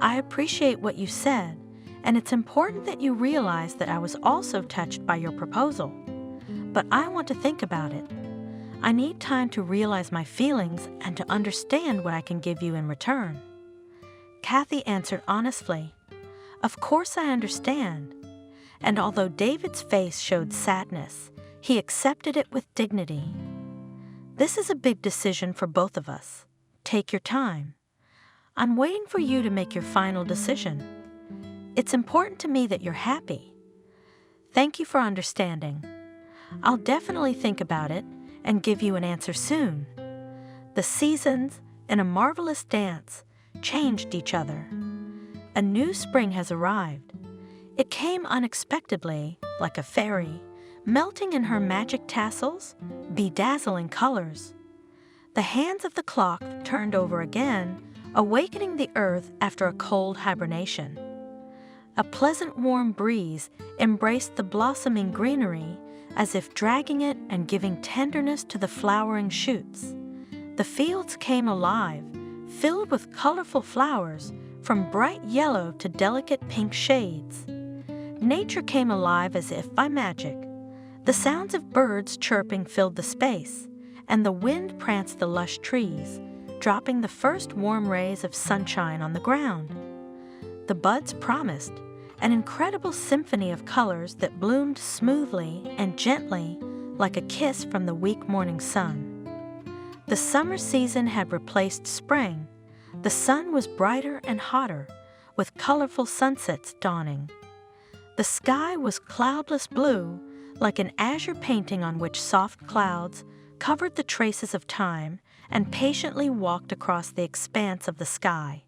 I appreciate what you said, and it's important that you realize that I was also touched by your proposal. But I want to think about it. I need time to realize my feelings and to understand what I can give you in return." Kathy answered honestly, "Of course I understand." And although David's face showed sadness, he accepted it with dignity. "This is a big decision for both of us. Take your time. I'm waiting for you to make your final decision. It's important to me that you're happy. Thank you for understanding. I'll definitely think about it and give you an answer soon." The seasons, in a marvelous dance, changed each other. A new spring has arrived. It came unexpectedly, like a fairy, melting in her magic tassels, bedazzling colors. The hands of the clock turned over again, awakening the earth after a cold hibernation. A pleasant warm breeze embraced the blossoming greenery as if dragging it and giving tenderness to the flowering shoots. The fields came alive, filled with colorful flowers from bright yellow to delicate pink shades. Nature came alive as if by magic. The sounds of birds chirping filled the space, and the wind pranced the lush trees, dropping the first warm rays of sunshine on the ground. The buds promised an incredible symphony of colors that bloomed smoothly and gently like a kiss from the weak morning sun. The summer season had replaced spring. The sun was brighter and hotter, with colorful sunsets dawning. The sky was cloudless blue, like an azure painting on which soft clouds covered the traces of time and patiently walked across the expanse of the sky.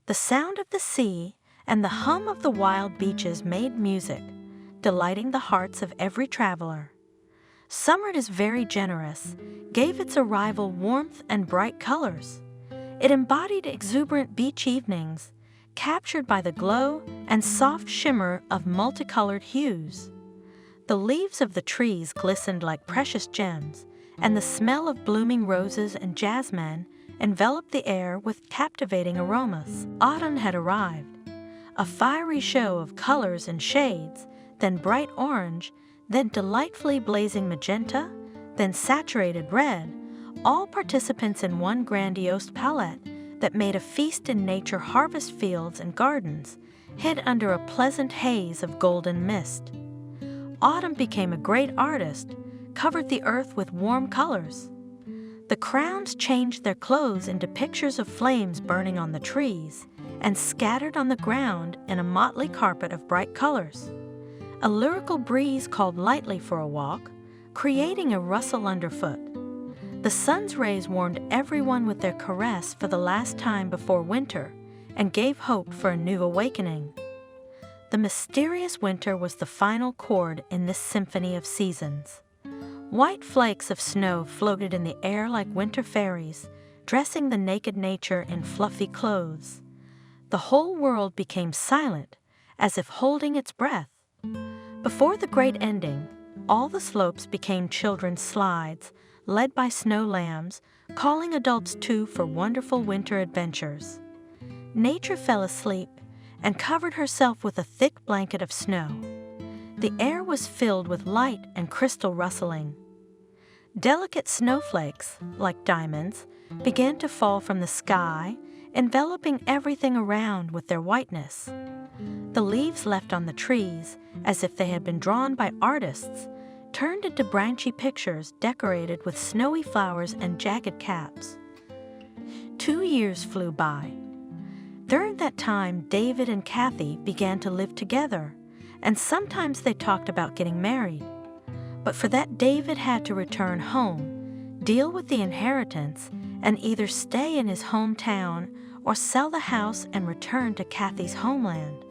The sound of the sea and the hum of the wild beaches made music, delighting the hearts of every traveler. Summer is very generous, gave its arrival warmth and bright colors. It embodied exuberant beach evenings, captured by the glow and soft shimmer of multicolored hues. The leaves of the trees glistened like precious gems, and the smell of blooming roses and jasmine enveloped the air with captivating aromas. Autumn had arrived, a fiery show of colors and shades then bright orange, then delightfully blazing magenta, then saturated red, all participants in one grandiose palette that made a feast in nature harvest fields and gardens, hid under a pleasant haze of golden mist. Autumn became a great artist, covered the earth with warm colors. The crowns changed their clothes into pictures of flames burning on the trees and scattered on the ground in a motley carpet of bright colors. A lyrical breeze called lightly for a walk, creating a rustle underfoot. The sun's rays warmed everyone with their caress for the last time before winter and gave hope for a new awakening. The mysterious winter was the final chord in this symphony of seasons. White flakes of snow floated in the air like winter fairies, dressing the naked nature in fluffy clothes. The whole world became silent, as if holding its breath. Before the great ending, all the slopes became children's slides, led by snow lambs, calling adults too for wonderful winter adventures. Nature fell asleep and covered herself with a thick blanket of snow. The air was filled with light and crystal rustling. Delicate snowflakes, like diamonds, began to fall from the sky, enveloping everything around with their whiteness. The leaves left on the trees, as if they had been drawn by artists, turned into branchy pictures decorated with snowy flowers and jagged caps. 2 years flew by. During that time, David and Kathy began to live together, and sometimes they talked about getting married. But for that, David had to return home, deal with the inheritance, and either stay in his hometown or sell the house and return to Kathy's homeland.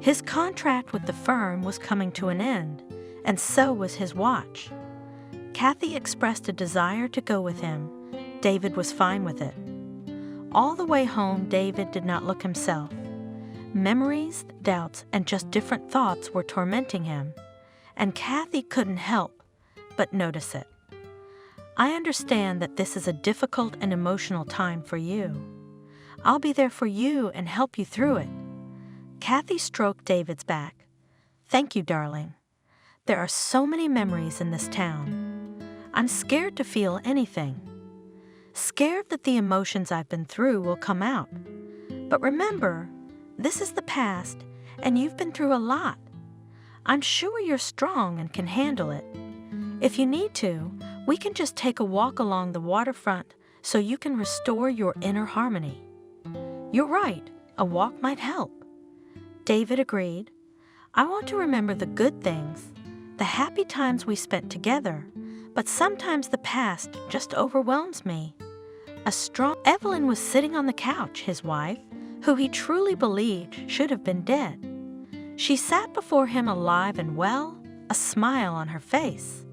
His contract with the firm was coming to an end, and so was his watch. Kathy expressed a desire to go with him. David was fine with it. All the way home, David did not look himself. Memories, doubts, and just different thoughts were tormenting him, and Kathy couldn't help but notice it. I understand that this is a difficult and emotional time for you. I'll be there for you and help you through it. Kathy stroked David's back. Thank you, darling. There are so many memories in this town. I'm scared to feel anything. Scared that the emotions I've been through will come out. But remember, this is the past, and you've been through a lot. I'm sure you're strong and can handle it. If you need to, we can just take a walk along the waterfront so you can restore your inner harmony. You're right, a walk might help. David agreed. I want to remember the good things, the happy times we spent together, but sometimes the past just overwhelms me. Evelyn was sitting on the couch, his wife, who he truly believed should have been dead. She sat before him alive and well, a smile on her face.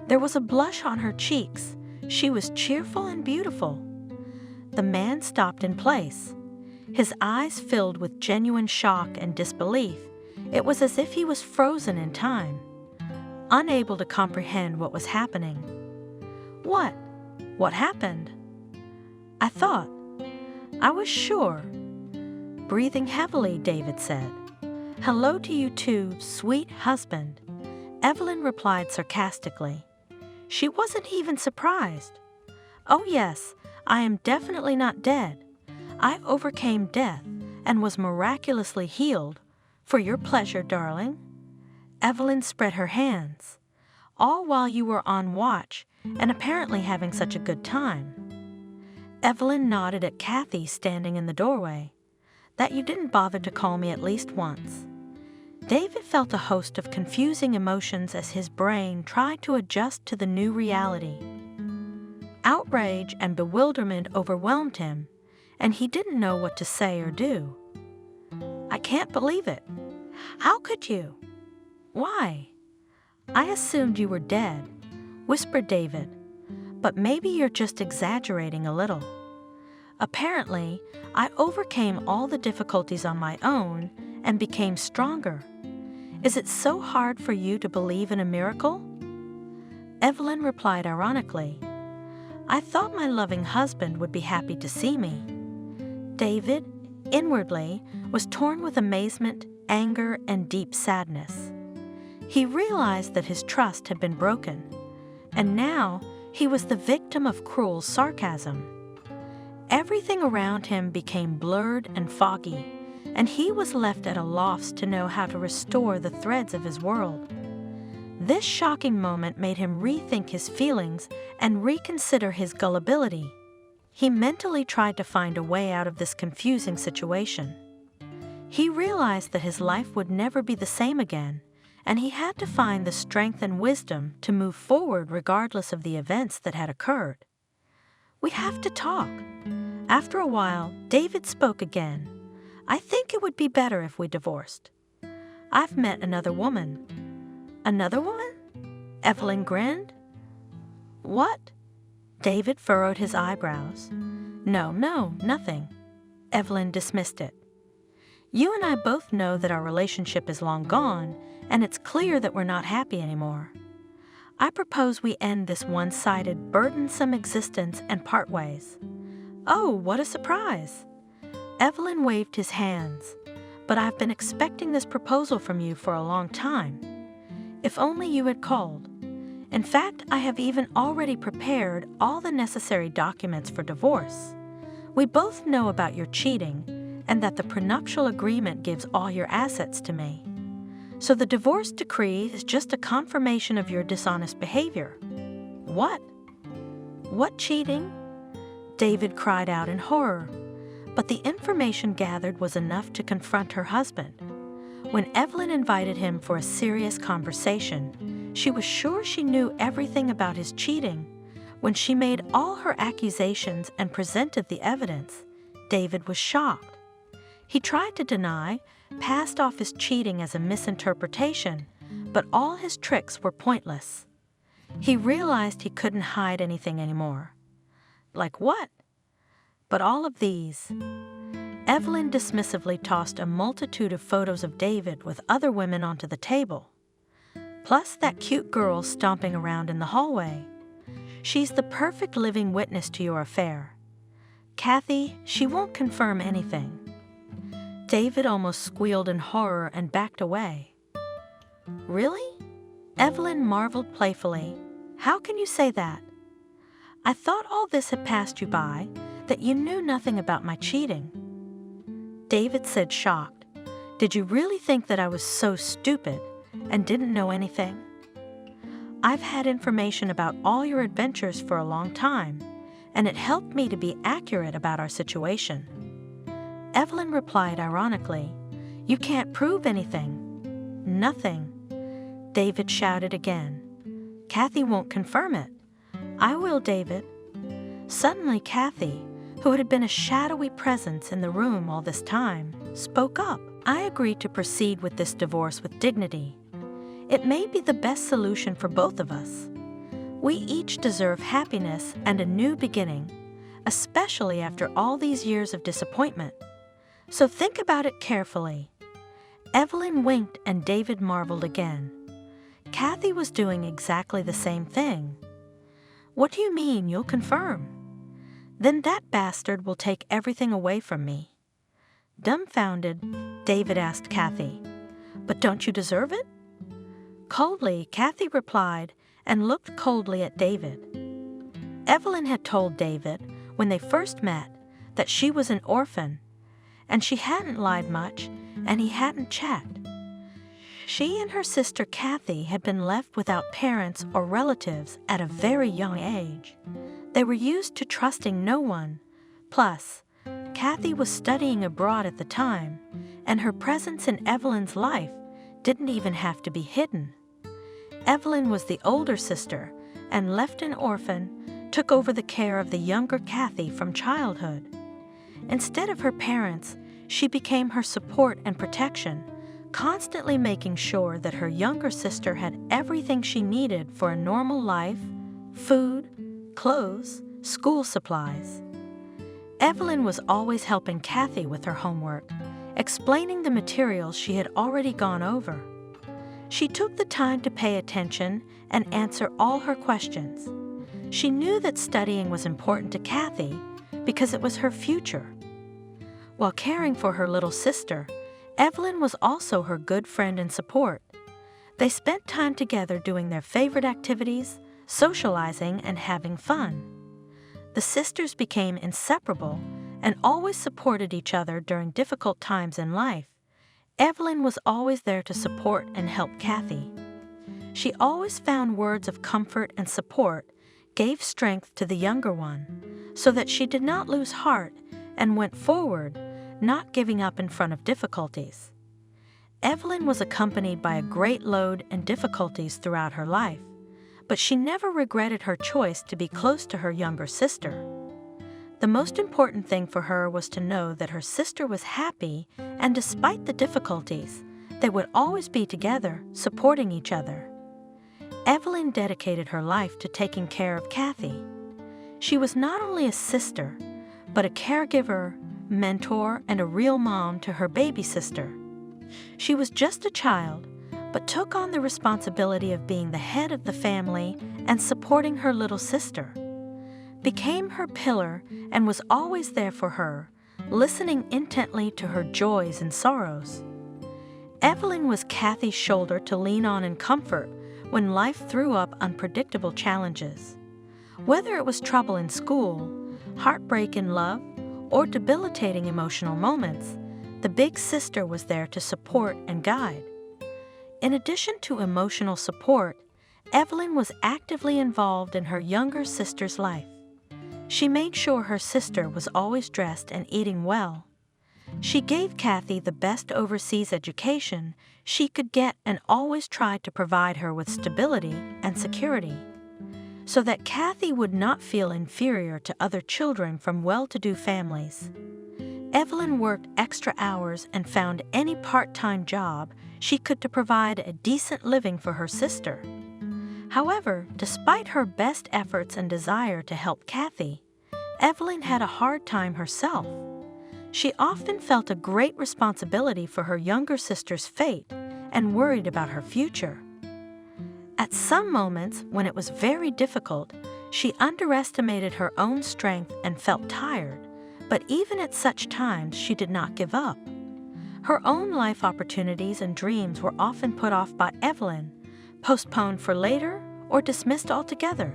There was a blush on her cheeks. She was cheerful and beautiful. The man stopped in place. His eyes filled with genuine shock and disbelief. It was as if he was frozen in time, unable to comprehend what was happening. What? What happened? I thought. I was sure. Breathing heavily, David said. Hello to you too, sweet husband. Evelyn replied sarcastically. She wasn't even surprised. Oh yes, I am definitely not dead. I overcame death and was miraculously healed. For your pleasure, darling. Evelyn spread her hands, all while you were on watch and apparently having such a good time. Evelyn nodded at Kathy standing in the doorway. That you didn't bother to call me at least once. David felt a host of confusing emotions as his brain tried to adjust to the new reality. Outrage and bewilderment overwhelmed him, and he didn't know what to say or do. I can't believe it. How could you? Why? I assumed you were dead, whispered David, but maybe you're just exaggerating a little. Apparently, I overcame all the difficulties on my own and became stronger. Is it so hard for you to believe in a miracle? Evelyn replied ironically, I thought my loving husband would be happy to see me. David, inwardly, was torn with amazement, anger, and deep sadness. He realized that his trust had been broken, and now he was the victim of cruel sarcasm. Everything around him became blurred and foggy, and he was left at a loss to know how to restore the threads of his world. This shocking moment made him rethink his feelings and reconsider his gullibility. He mentally tried to find a way out of this confusing situation. He realized that his life would never be the same again, and he had to find the strength and wisdom to move forward regardless of the events that had occurred. "We have to talk." After a while, David spoke again. "I think it would be better if we divorced. I've met another woman." "Another woman?" Evelyn grinned. "What?" David furrowed his eyebrows. No, nothing." Evelyn dismissed it. "You and I both know that our relationship is long gone, and it's clear that we're not happy anymore. I propose we end this one-sided, burdensome existence and part ways." "Oh, what a surprise!" Evelyn waved his hands. "But I've been expecting this proposal from you for a long time. If only you had called. In fact, I have even already prepared all the necessary documents for divorce. We both know about your cheating and that the prenuptial agreement gives all your assets to me. So the divorce decree is just a confirmation of your dishonest behavior." "What? What cheating?" David cried out in horror. But the information gathered was enough to confront her husband. When Evelyn invited him for a serious conversation, she was sure she knew everything about his cheating. When she made all her accusations and presented the evidence, David was shocked. He tried to deny, passed off his cheating as a misinterpretation, but all his tricks were pointless. He realized he couldn't hide anything anymore. Like what? But all of these. Evelyn dismissively tossed a multitude of photos of David with other women onto the table. Plus that cute girl stomping around in the hallway. She's the perfect living witness to your affair. Kathy, she won't confirm anything. David almost squealed in horror and backed away. "Really?" Evelyn marveled playfully. "How can you say that? I thought all this had passed you by, that you knew nothing about my cheating." David said, shocked, "Did you really think that I was so stupid and didn't know anything? I've had information about all your adventures for a long time, and it helped me to be accurate about our situation." Evelyn replied ironically, "You can't prove anything." "Nothing." David shouted again. "Kathy won't confirm it." "I will, David." Suddenly Kathy, who had been a shadowy presence in the room all this time, spoke up. "I agree to proceed with this divorce with dignity. It may be the best solution for both of us. We each deserve happiness and a new beginning, especially after all these years of disappointment. So think about it carefully." Evelyn winked and David marveled again. Kathy was doing exactly the same thing. "What do you mean you'll confirm?" "Then that bastard will take everything away from me." Dumbfounded, David asked Kathy, "But don't you deserve it?" Coldly, Kathy replied and looked coldly at David. Evelyn had told David, when they first met, that she was an orphan, and she hadn't lied much, and he hadn't checked. She and her sister Kathy had been left without parents or relatives at a very young age. They were used to trusting no one. Plus, Kathy was studying abroad at the time, and her presence in Evelyn's life didn't even have to be hidden. Evelyn was the older sister, and left an orphan, took over the care of the younger Kathy from childhood. Instead of her parents, she became her support and protection, constantly making sure that her younger sister had everything she needed for a normal life: food, clothes, school supplies. Evelyn was always helping Kathy with her homework, explaining the materials she had already gone over. She took the time to pay attention and answer all her questions. She knew that studying was important to Kathy because it was her future. While caring for her little sister, Evelyn was also her good friend and support. They spent time together doing their favorite activities, socializing, and having fun. The sisters became inseparable and always supported each other during difficult times in life. Evelyn was always there to support and help Kathy. She always found words of comfort and support, gave strength to the younger one, so that she did not lose heart and went forward, not giving up in front of difficulties. Evelyn was accompanied by a great load and difficulties throughout her life, but she never regretted her choice to be close to her younger sister. The most important thing for her was to know that her sister was happy, and despite the difficulties, they would always be together, supporting each other. Evelyn dedicated her life to taking care of Kathy. She was not only a sister, but a caregiver, mentor, and a real mom to her baby sister. She was just a child, but took on the responsibility of being the head of the family and supporting her little sister. Became her pillar and was always there for her, listening intently to her joys and sorrows. Evelyn was Kathy's shoulder to lean on in comfort when life threw up unpredictable challenges. Whether it was trouble in school, heartbreak in love, or debilitating emotional moments, the big sister was there to support and guide. In addition to emotional support, Evelyn was actively involved in her younger sister's life. She made sure her sister was always dressed and eating well. She gave Kathy the best overseas education she could get and always tried to provide her with stability and security, so that Kathy would not feel inferior to other children from well-to-do families. Evelyn worked extra hours and found any part-time job she could to provide a decent living for her sister. However, despite her best efforts and desire to help Kathy, Evelyn had a hard time herself. She often felt a great responsibility for her younger sister's fate and worried about her future. At some moments, when it was very difficult, she underestimated her own strength and felt tired, but even at such times she did not give up. Her own life opportunities and dreams were often put off by Evelyn, postponed for later, or dismissed altogether.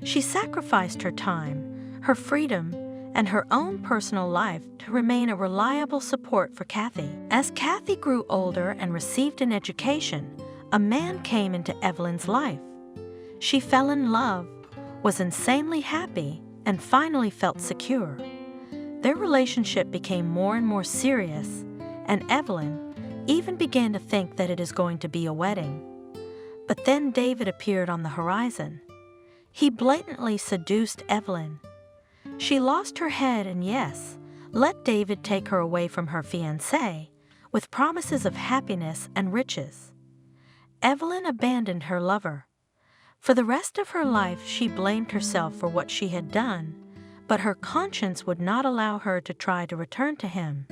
She sacrificed her time, her freedom, and her own personal life to remain a reliable support for Kathy. As Kathy grew older and received an education, a man came into Evelyn's life. She fell in love, was insanely happy, and finally felt secure. Their relationship became more and more serious, and Evelyn even began to think that it is going to be a wedding. But then David appeared on the horizon. He blatantly seduced Evelyn. She lost her head and, yes, let David take her away from her fiancé with promises of happiness and riches. Evelyn abandoned her lover. For the rest of her life, she blamed herself for what she had done, but her conscience would not allow her to try to return to him.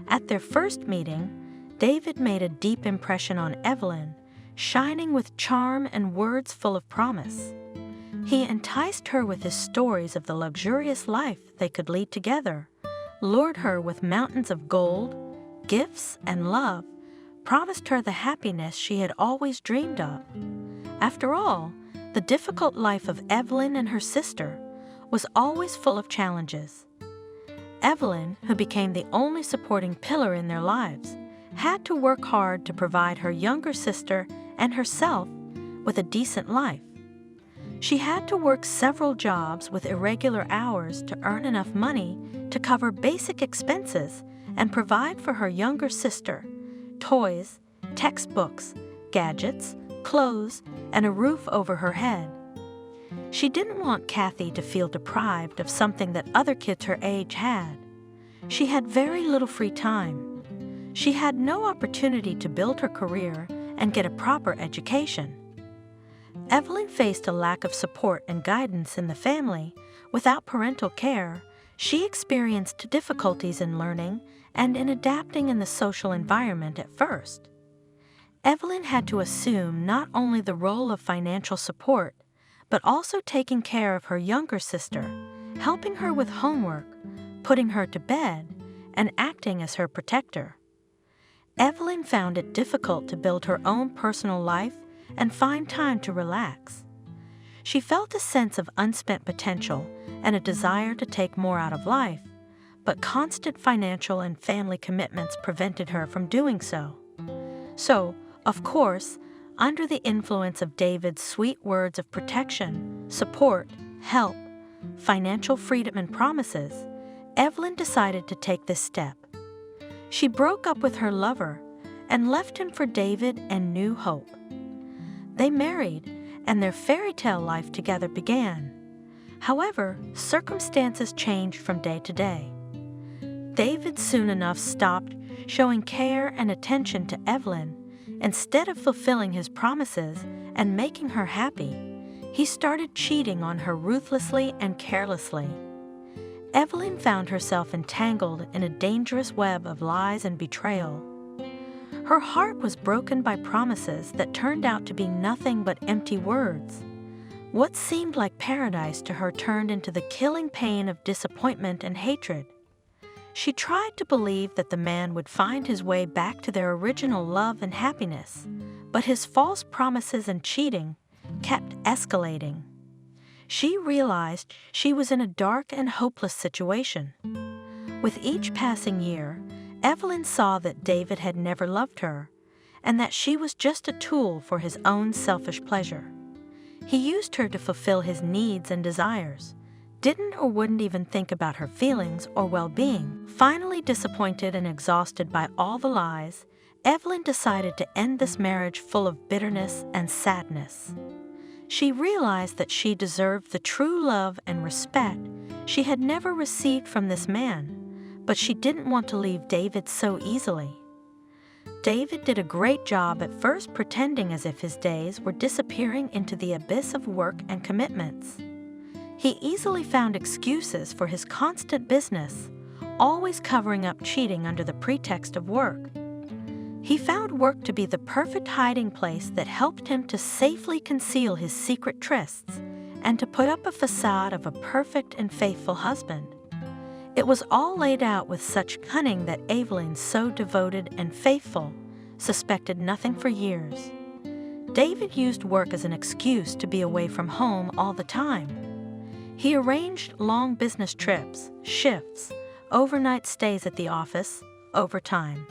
At their first meeting, David made a deep impression on Evelyn, shining with charm and words full of promise. He enticed her with his stories of the luxurious life they could lead together, lured her with mountains of gold, gifts, and love, promised her the happiness she had always dreamed of. After all, the difficult life of Evelyn and her sister was always full of challenges. Evelyn, who became the only supporting pillar in their lives, had to work hard to provide her younger sister and herself with a decent life. She had to work several jobs with irregular hours to earn enough money to cover basic expenses and provide for her younger sister toys, textbooks, gadgets, clothes, and a roof over her head. She didn't want Kathy to feel deprived of something that other kids her age had. She had very little free time. She had no opportunity to build her career and get a proper education. Evelyn faced a lack of support and guidance in the family. Without parental care, she experienced difficulties in learning and in adapting in the social environment at first. Evelyn had to assume not only the role of financial support, but also taking care of her younger sister, helping her with homework, putting her to bed, and acting as her protector. Evelyn found it difficult to build her own personal life and find time to relax. She felt a sense of unspent potential and a desire to take more out of life, but constant financial and family commitments prevented her from doing so. So, of course, under the influence of David's sweet words of protection, support, help, financial freedom, and promises, Evelyn decided to take this step. She broke up with her lover and left him for David and new hope. They married, and their fairy tale life together began. However, circumstances changed from day to day. David soon enough stopped showing care and attention to Evelyn. Instead of fulfilling his promises and making her happy, he started cheating on her ruthlessly and carelessly. Evelyn found herself entangled in a dangerous web of lies and betrayal. Her heart was broken by promises that turned out to be nothing but empty words. What seemed like paradise to her turned into the killing pain of disappointment and hatred. She tried to believe that the man would find his way back to their original love and happiness, but his false promises and cheating kept escalating. She realized she was in a dark and hopeless situation. With each passing year, Evelyn saw that David had never loved her, and that she was just a tool for his own selfish pleasure. He used her to fulfill his needs and desires, didn't or wouldn't even think about her feelings or well-being. Finally disappointed and exhausted by all the lies, Evelyn decided to end this marriage full of bitterness and sadness. She realized that she deserved the true love and respect she had never received from this man, but she didn't want to leave David so easily. David did a great job at first pretending as if his days were disappearing into the abyss of work and commitments. He easily found excuses for his constant business, always covering up cheating under the pretext of work. He found work to be the perfect hiding place that helped him to safely conceal his secret trysts and to put up a facade of a perfect and faithful husband. It was all laid out with such cunning that Evelyn, so devoted and faithful, suspected nothing for years. David used work as an excuse to be away from home all the time. He arranged long business trips, shifts, overnight stays at the office, overtime.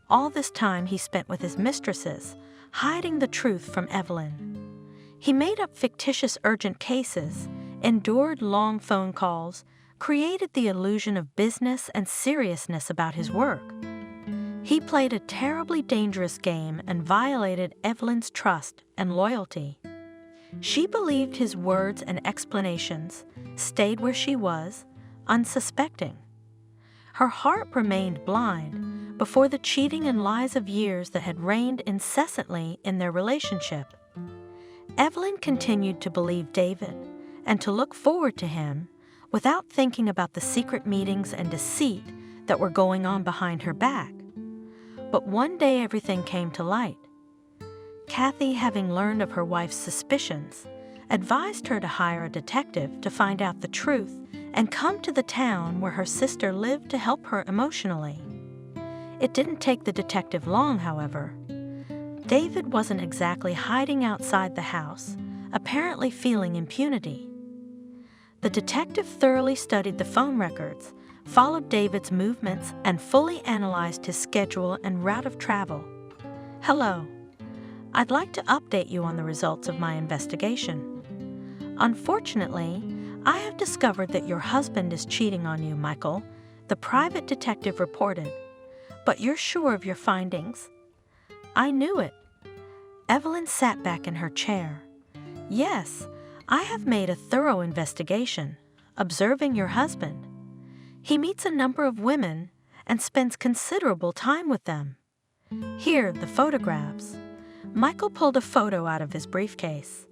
All this time he spent with his mistresses, hiding the truth from Evelyn. He made up fictitious urgent cases, endured long phone calls, created the illusion of business and seriousness about his work. He played a terribly dangerous game and violated Evelyn's trust and loyalty. She believed his words and explanations, stayed where she was, unsuspecting. Her heart remained blind before the cheating and lies of years that had reigned incessantly in their relationship. Evelyn continued to believe David and to look forward to him without thinking about the secret meetings and deceit that were going on behind her back. But one day everything came to light. Kathy, having learned of her wife's suspicions, advised her to hire a detective to find out the truth and come to the town where her sister lived to help her emotionally. It didn't take the detective long, however. David wasn't exactly hiding outside the house, apparently feeling impunity. The detective thoroughly studied the phone records, followed David's movements, and fully analyzed his schedule and route of travel. "Hello. I'd like to update you on the results of my investigation. Unfortunately, I have discovered that your husband is cheating on you, Michael," the private detective reported. "But you're sure of your findings?" "I knew it." Evelyn sat back in her chair. "Yes, I have made a thorough investigation, observing your husband. He meets a number of women and spends considerable time with them. Here, the photographs." Michael pulled a photo out of his briefcase.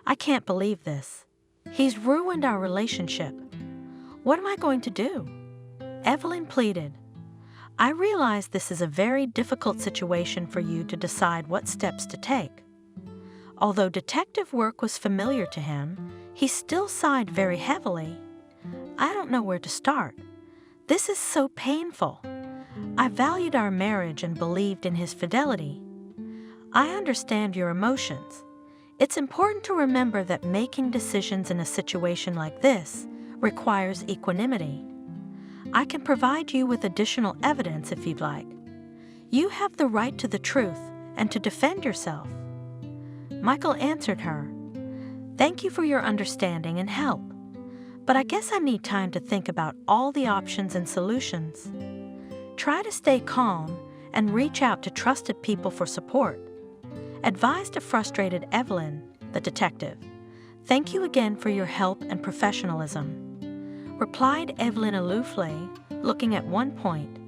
"I can't believe this. He's ruined our relationship. What am I going to do?" Evelyn pleaded. "I realize this is a very difficult situation for you to decide what steps to take." Although detective work was familiar to him, he still sighed very heavily. "I don't know where to start. This is so painful. I valued our marriage and believed in his fidelity. I understand your emotions. It's important to remember that making decisions in a situation like this requires equanimity. I can provide you with additional evidence if you'd like. You have the right to the truth and to defend yourself. Michael answered her, "Thank you for your understanding and help, but I guess I need time to think about all the options and solutions. Try to stay calm and reach out to trusted people for support," advised a frustrated Evelyn, the detective. "Thank you again for your help and professionalism," replied Evelyn aloofly, looking at one point.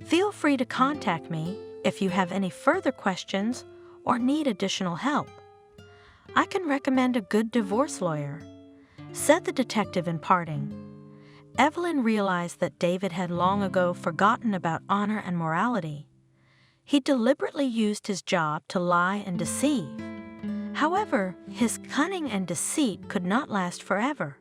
"Feel free to contact me if you have any further questions or need additional help. I can recommend a good divorce lawyer," said the detective in parting. Evelyn realized that David had long ago forgotten about honor and morality. He deliberately used his job to lie and deceive. However, his cunning and deceit could not last forever.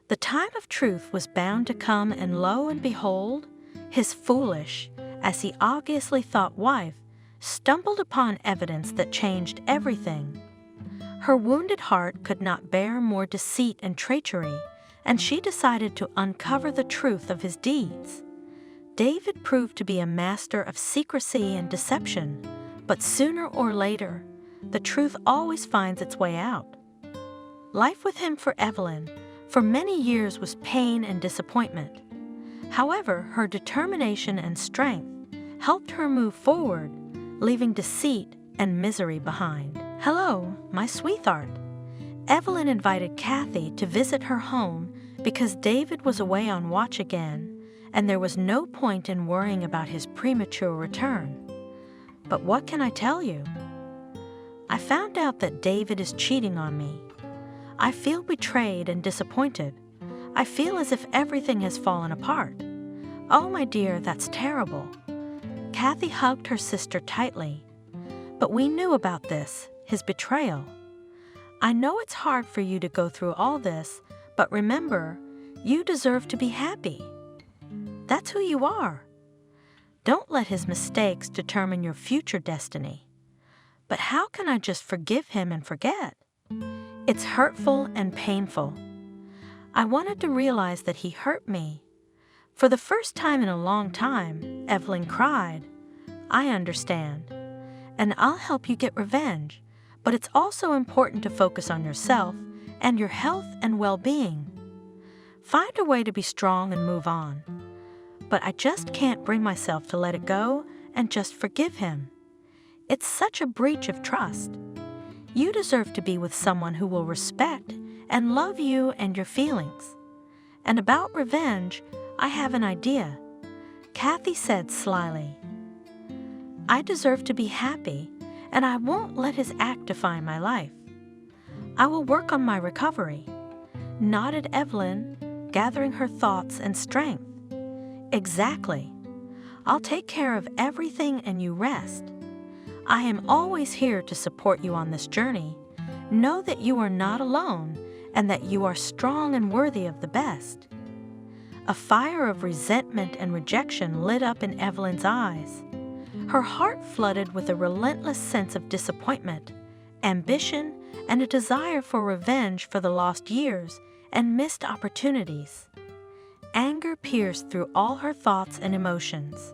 The time of truth was bound to come, and lo and behold, his foolish, as he obviously thought, wife stumbled upon evidence that changed everything. Her wounded heart could not bear more deceit and treachery, and she decided to uncover the truth of his deeds. David proved to be a master of secrecy and deception, but sooner or later, the truth always finds its way out. Life with him for Evelyn for many years was pain and disappointment. However, her determination and strength helped her move forward, leaving deceit and misery behind. "Hello, my sweetheart." Evelyn invited Kathy to visit her home because David was away on watch again, and there was no point in worrying about his premature return. "But what can I tell you? I found out that David is cheating on me. I feel betrayed and disappointed. I feel as if everything has fallen apart. Oh, my dear, that's terrible." Kathy hugged her sister tightly. "But we knew about this, his betrayal. I know it's hard for you to go through all this, but remember, you deserve to be happy. That's who you are. Don't let his mistakes determine your future destiny." "But how can I just forgive him and forget? It's hurtful and painful. I wanted to realize that he hurt me." For the first time in a long time, Evelyn cried. "I understand, and I'll help you get revenge, but it's also important to focus on yourself and your health and well-being. Find a way to be strong and move on. But I just can't bring myself to let it go and just forgive him. It's such a breach of trust. You deserve to be with someone who will respect and love you and your feelings. And about revenge, I have an idea," Kathy said slyly. "I deserve to be happy, and I won't let his act define my life. I will work on my recovery," nodded Evelyn, gathering her thoughts and strength. "Exactly. I'll take care of everything and you rest. I am always here to support you on this journey. Know that you are not alone and that you are strong and worthy of the best." A fire of resentment and rejection lit up in Evelyn's eyes. Her heart flooded with a relentless sense of disappointment, ambition, and a desire for revenge for the lost years and missed opportunities. Anger pierced through all her thoughts and emotions.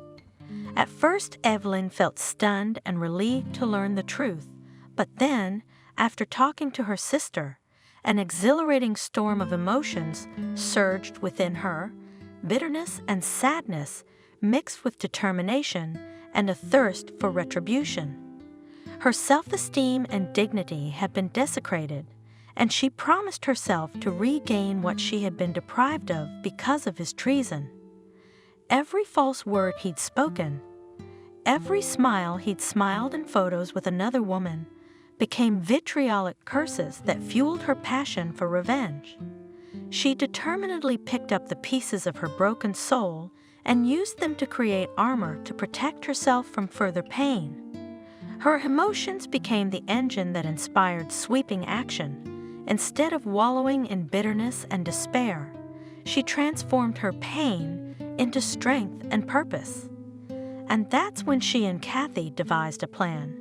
At first, Evelyn felt stunned and relieved to learn the truth, but then, after talking to her sister, an exhilarating storm of emotions surged within her, bitterness and sadness mixed with determination and a thirst for retribution. Her self-esteem and dignity had been desecrated, and she promised herself to regain what she had been deprived of because of his treason. Every false word he'd spoken, every smile he'd smiled in photos with another woman, became vitriolic curses that fueled her passion for revenge. She determinedly picked up the pieces of her broken soul and used them to create armor to protect herself from further pain. Her emotions became the engine that inspired sweeping action. Instead of wallowing in bitterness and despair, she transformed her pain into strength and purpose. And that's when she and Kathy devised a plan.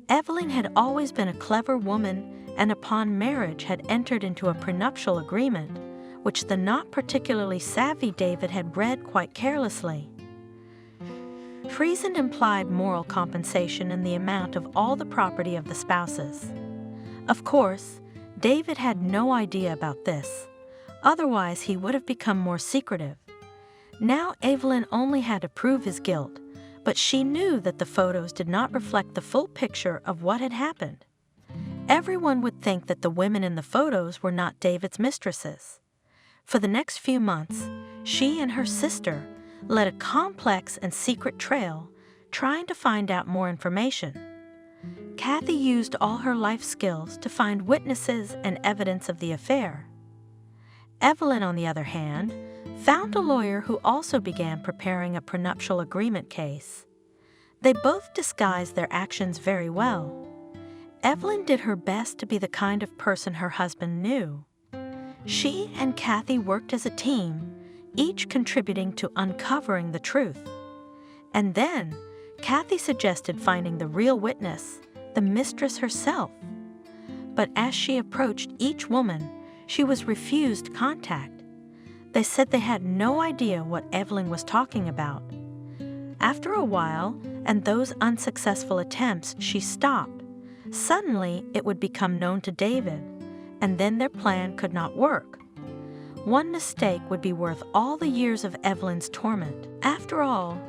Evelyn had always been a clever woman and upon marriage had entered into a prenuptial agreement, which the not particularly savvy David had read quite carelessly. Treason implied moral compensation in the amount of all the property of the spouses. Of course, David had no idea about this, otherwise he would have become more secretive. Now Evelyn only had to prove his guilt, but she knew that the photos did not reflect the full picture of what had happened. Everyone would think that the women in the photos were not David's mistresses. For the next few months, she and her sister led a complex and secret trail, trying to find out more information. Kathy used all her life skills to find witnesses and evidence of the affair. Evelyn, on the other hand, found a lawyer who also began preparing a prenuptial agreement case. They both disguised their actions very well. Evelyn did her best to be the kind of person her husband knew. She and Kathy worked as a team, each contributing to uncovering the truth. And then, Kathy suggested finding the real witness, the mistress herself. But as she approached each woman, she was refused contact. They said they had no idea what Evelyn was talking about. After a while, and those unsuccessful attempts, she stopped. Suddenly, it would become known to David, and then their plan could not work. One mistake would be worth all the years of Evelyn's torment. After all,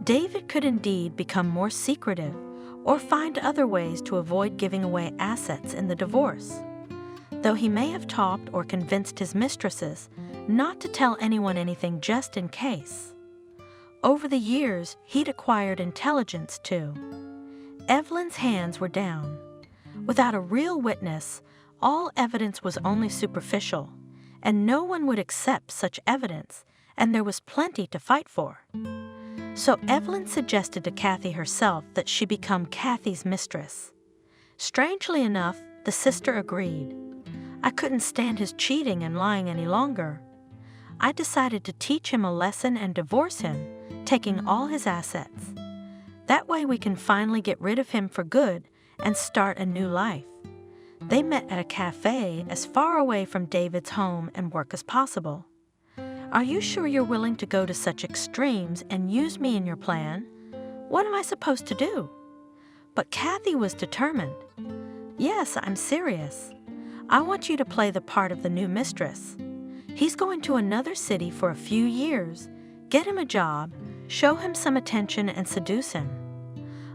David could indeed become more secretive or find other ways to avoid giving away assets in the divorce. Though he may have talked or convinced his mistresses not to tell anyone anything just in case. Over the years, he'd acquired intelligence too. Evelyn's hands were down. Without a real witness, all evidence was only superficial, and no one would accept such evidence, and there was plenty to fight for. So Evelyn suggested to Kathy herself that she become Kathy's mistress. Strangely enough, the sister agreed. I couldn't stand his cheating and lying any longer. I decided to teach him a lesson and divorce him, taking all his assets. That way we can finally get rid of him for good and start a new life. They met at a cafe as far away from David's home and work as possible. Are you sure you're willing to go to such extremes and use me in your plan? What am I supposed to do? But Kathy was determined. Yes, I'm serious. I want you to play the part of the new mistress. He's going to another city for a few years. Get him a job, show him some attention, and seduce him.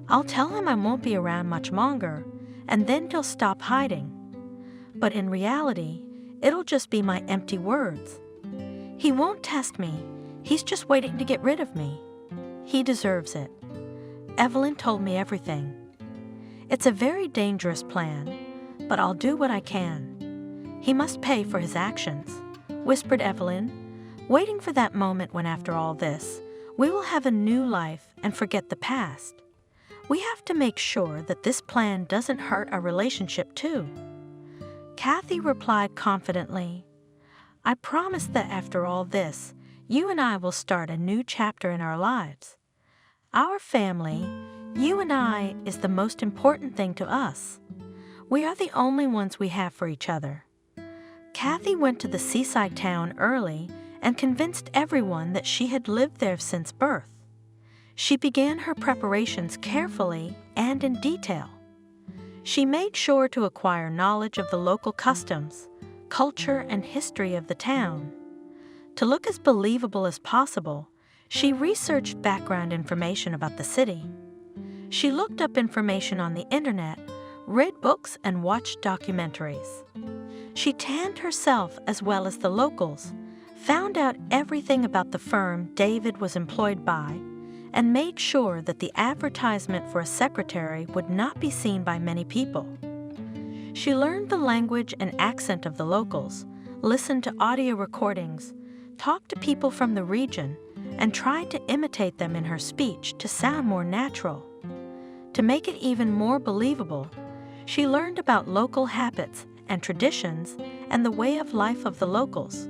I'll tell him I won't be around much longer, and then he'll stop hiding. But in reality, it'll just be my empty words. He won't test me. He's just waiting to get rid of me. He deserves it. Evelyn told me everything. It's a very dangerous plan, but I'll do what I can. He must pay for his actions, whispered Evelyn, waiting for that moment when, after all this, we will have a new life and forget the past. We have to make sure that this plan doesn't hurt our relationship too. Kathy replied confidently, I promise that after all this, you and I will start a new chapter in our lives. Our family, you and I, is the most important thing to us. We are the only ones we have for each other. Kathy went to the seaside town early and convinced everyone that she had lived there since birth. She began her preparations carefully and in detail. She made sure to acquire knowledge of the local customs, culture, and history of the town. To look as believable as possible, she researched background information about the city. She looked up information on the internet, read books, and watched documentaries. She tanned herself as well as the locals, found out everything about the firm David was employed by, and made sure that the advertisement for a secretary would not be seen by many people. She learned the language and accent of the locals, listened to audio recordings, talked to people from the region, and tried to imitate them in her speech to sound more natural. To make it even more believable, she learned about local habits and traditions and the way of life of the locals.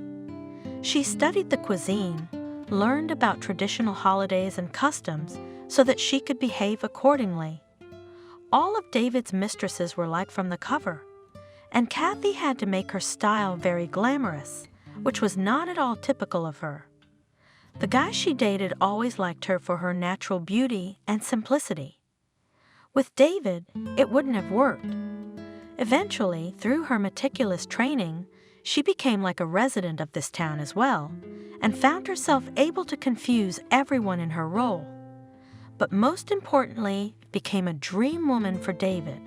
She studied the cuisine, learned about traditional holidays and customs, so that she could behave accordingly. All of David's mistresses were like from the cover, and Kathy had to make her style very glamorous, which was not at all typical of her. The guys she dated always liked her for her natural beauty and simplicity. With David, it wouldn't have worked. Eventually, through her meticulous training, she became like a resident of this town as well, and found herself able to confuse everyone in her role. But most importantly, became a dream woman for David.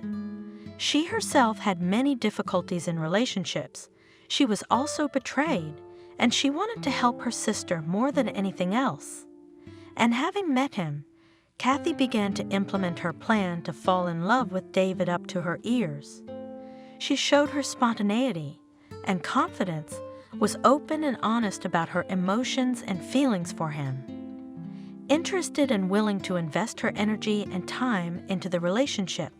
She herself had many difficulties in relationships. She was also betrayed, and she wanted to help her sister more than anything else. And having met him, Kathy began to implement her plan to fall in love with David up to her ears. She showed her spontaneity and confidence, was open and honest about her emotions and feelings for him. Interested and willing to invest her energy and time into the relationship,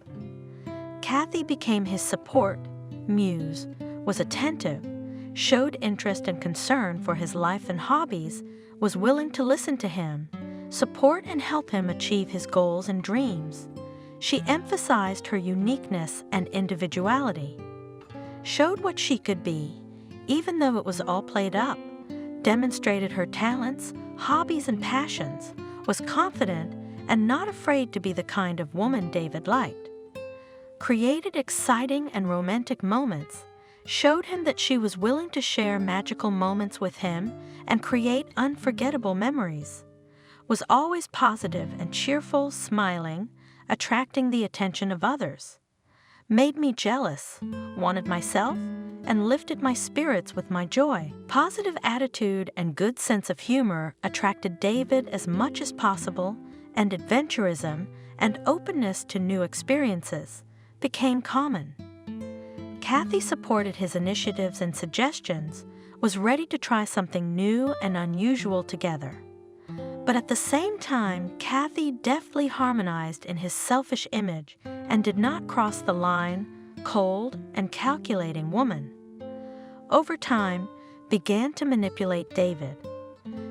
Kathy became his support, muse, was attentive, showed interest and concern for his life and hobbies, was willing to listen to him, support and help him achieve his goals and dreams. She emphasized her uniqueness and individuality, showed what she could be, even though it was all played up, demonstrated her talents, hobbies, and passions, was confident and not afraid to be the kind of woman David liked, created exciting and romantic moments, showed him that she was willing to share magical moments with him and create unforgettable memories, was always positive and cheerful, smiling, attracting the attention of others, made me jealous, wanted myself, and lifted my spirits with my joy. Positive attitude and good sense of humor attracted David as much as possible, and adventurism and openness to new experiences became common. Kathy supported his initiatives and suggestions, was ready to try something new and unusual together. But at the same time, Kathy deftly harmonized in his selfish image and did not cross the line, cold and calculating woman. Over time, began to manipulate David.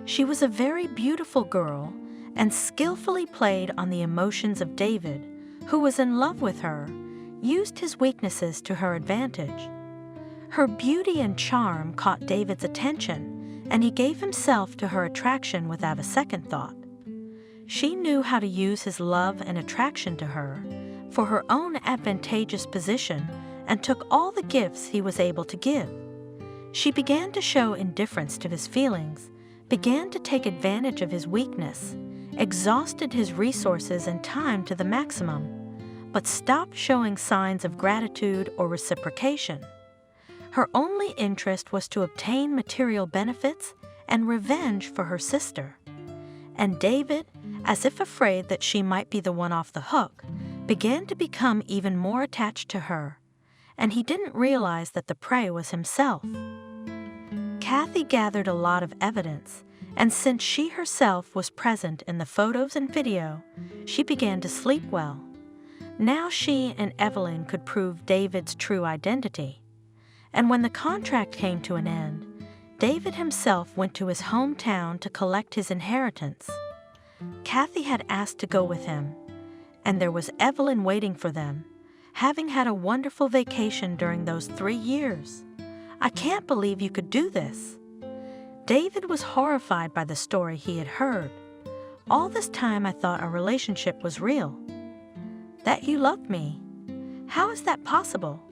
She was a very beautiful girl and skillfully played on the emotions of David, who was in love with her, used his weaknesses to her advantage. Her beauty and charm caught David's attention, and he gave himself to her attraction without a second thought. She knew how to use his love and attraction to her for her own advantageous position and took all the gifts he was able to give. She began to show indifference to his feelings, began to take advantage of his weakness, exhausted his resources and time to the maximum, but stopped showing signs of gratitude or reciprocation. Her only interest was to obtain material benefits and revenge for her sister. And David, as if afraid that she might be the one off the hook, began to become even more attached to her, and he didn't realize that the prey was himself. Kathy gathered a lot of evidence, and since she herself was present in the photos and video, she began to sleep well. Now she and Evelyn could prove David's true identity. And when the contract came to an end, David himself went to his hometown to collect his inheritance. Kathy had asked to go with him, and there was Evelyn waiting for them, having had a wonderful vacation during those 3 years. I can't believe you could do this. David was horrified by the story he had heard. All this time I thought our relationship was real. That you loved me. How is that possible?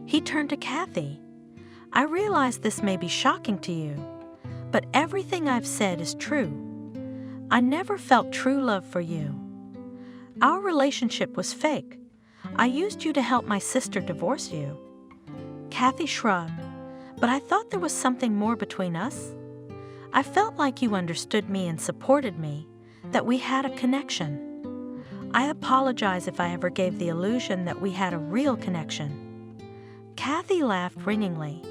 He turned to Kathy. I realize this may be shocking to you, but everything I've said is true. I never felt true love for you. Our relationship was fake. I used you to help my sister divorce you. Kathy shrugged, but I thought there was something more between us. I felt like you understood me and supported me, that we had a connection. I apologize if I ever gave the illusion that we had a real connection. Kathy laughed ringingly.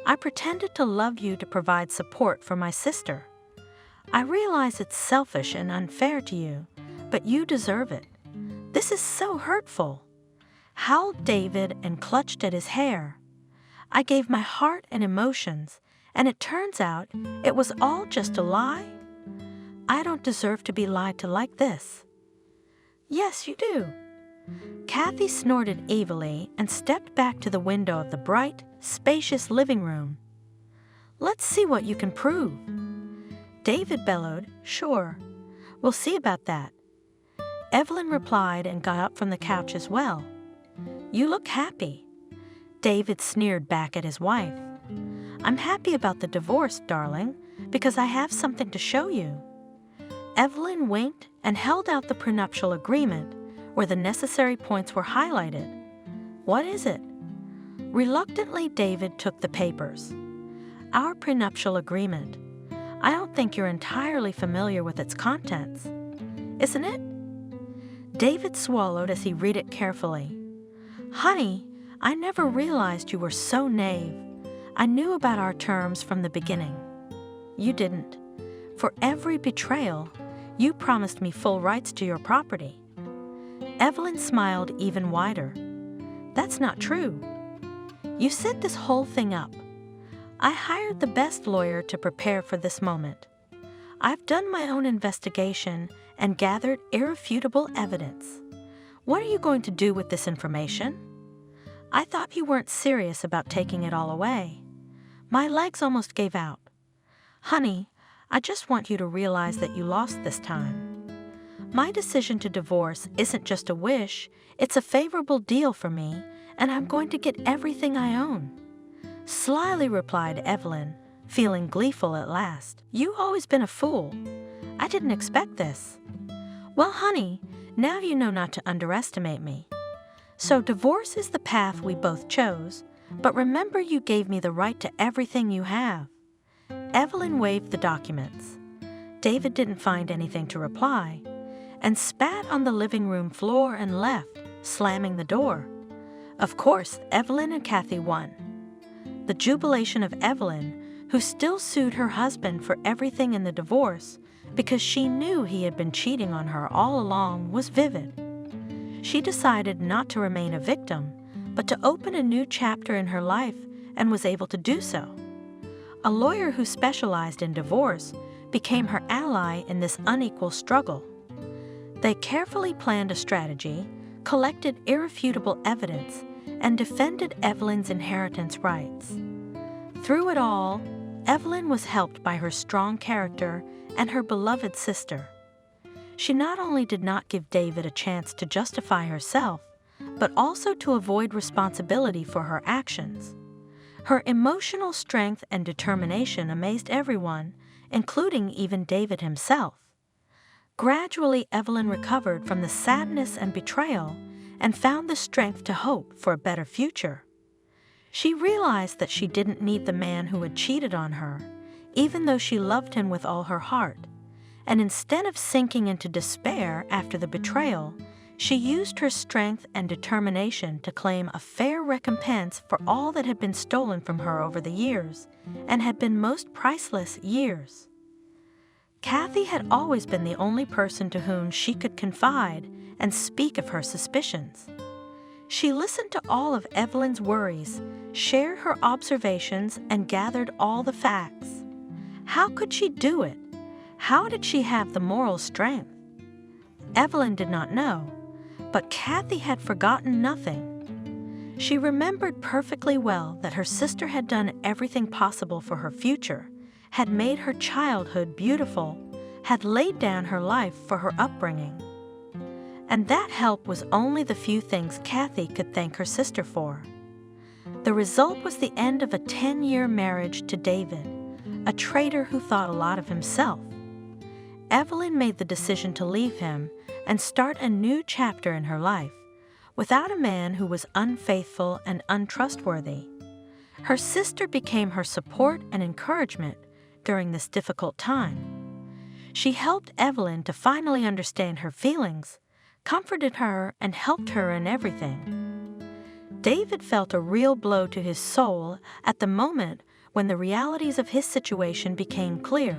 I pretended to love you to provide support for my sister. I realize it's selfish and unfair to you, but you deserve it. This is so hurtful. Howled David and clutched at his hair. I gave my heart and emotions, and it turns out it was all just a lie? I don't deserve to be lied to like this." "Yes, you do." Kathy snorted evilly and stepped back to the window of the bright, spacious living room. "Let's see what you can prove." David bellowed, "Sure. We'll see about that." Evelyn replied and got up from the couch as well. "You look happy." David sneered back at his wife. "I'm happy about the divorce, darling, because I have something to show you." Evelyn winked and held out the prenuptial agreement, where the necessary points were highlighted. "What is it?" Reluctantly, David took the papers. "Our prenuptial agreement. I don't think you're entirely familiar with its contents. Isn't it?" David swallowed as he read it carefully. "Honey, I never realized you were so naive. I knew about our terms from the beginning." "You didn't. For every betrayal, you promised me full rights to your property." Evelyn smiled even wider. "That's not true. You set this whole thing up. I hired the best lawyer to prepare for this moment. I've done my own investigation and gathered irrefutable evidence. What are you going to do with this information? I thought you weren't serious about taking it all away. My legs almost gave out. Honey, I just want you to realize that you lost this time. My decision to divorce isn't just a wish, it's a favorable deal for me, and I'm going to get everything I own." Slyly replied Evelyn, feeling gleeful at last. "You've always been a fool. I didn't expect this." "Well, honey, now you know not to underestimate me. So divorce is the path we both chose, but remember you gave me the right to everything you have." Evelyn waved the documents. David didn't find anything to reply, and spat on the living room floor and left, slamming the door. Of course, Evelyn and Kathy won. The jubilation of Evelyn, who still sued her husband for everything in the divorce because she knew he had been cheating on her all along, was vivid. She decided not to remain a victim, but to open a new chapter in her life, and was able to do so. A lawyer who specialized in divorce became her ally in this unequal struggle. They carefully planned a strategy, collected irrefutable evidence, and defended Evelyn's inheritance rights. Through it all, Evelyn was helped by her strong character and her beloved sister. She not only did not give David a chance to justify herself, but also to avoid responsibility for her actions. Her emotional strength and determination amazed everyone, including even David himself. Gradually, Evelyn recovered from the sadness and betrayal and found the strength to hope for a better future. She realized that she didn't need the man who had cheated on her, even though she loved him with all her heart, and instead of sinking into despair after the betrayal, she used her strength and determination to claim a fair recompense for all that had been stolen from her over the years, and had been most priceless years. Kathy had always been the only person to whom she could confide and speak of her suspicions. She listened to all of Evelyn's worries, shared her observations, and gathered all the facts. How could she do it? How did she have the moral strength? Evelyn did not know, but Kathy had forgotten nothing. She remembered perfectly well that her sister had done everything possible for her future, had made her childhood beautiful, had laid down her life for her upbringing. And that help was only the few things Kathy could thank her sister for. The result was the end of a 10-year marriage to David, a traitor who thought a lot of himself. Evelyn made the decision to leave him and start a new chapter in her life, without a man who was unfaithful and untrustworthy. Her sister became her support and encouragement during this difficult time. She helped Evelyn to finally understand her feelings, comforted her, and helped her in everything. David felt a real blow to his soul at the moment when the realities of his situation became clear.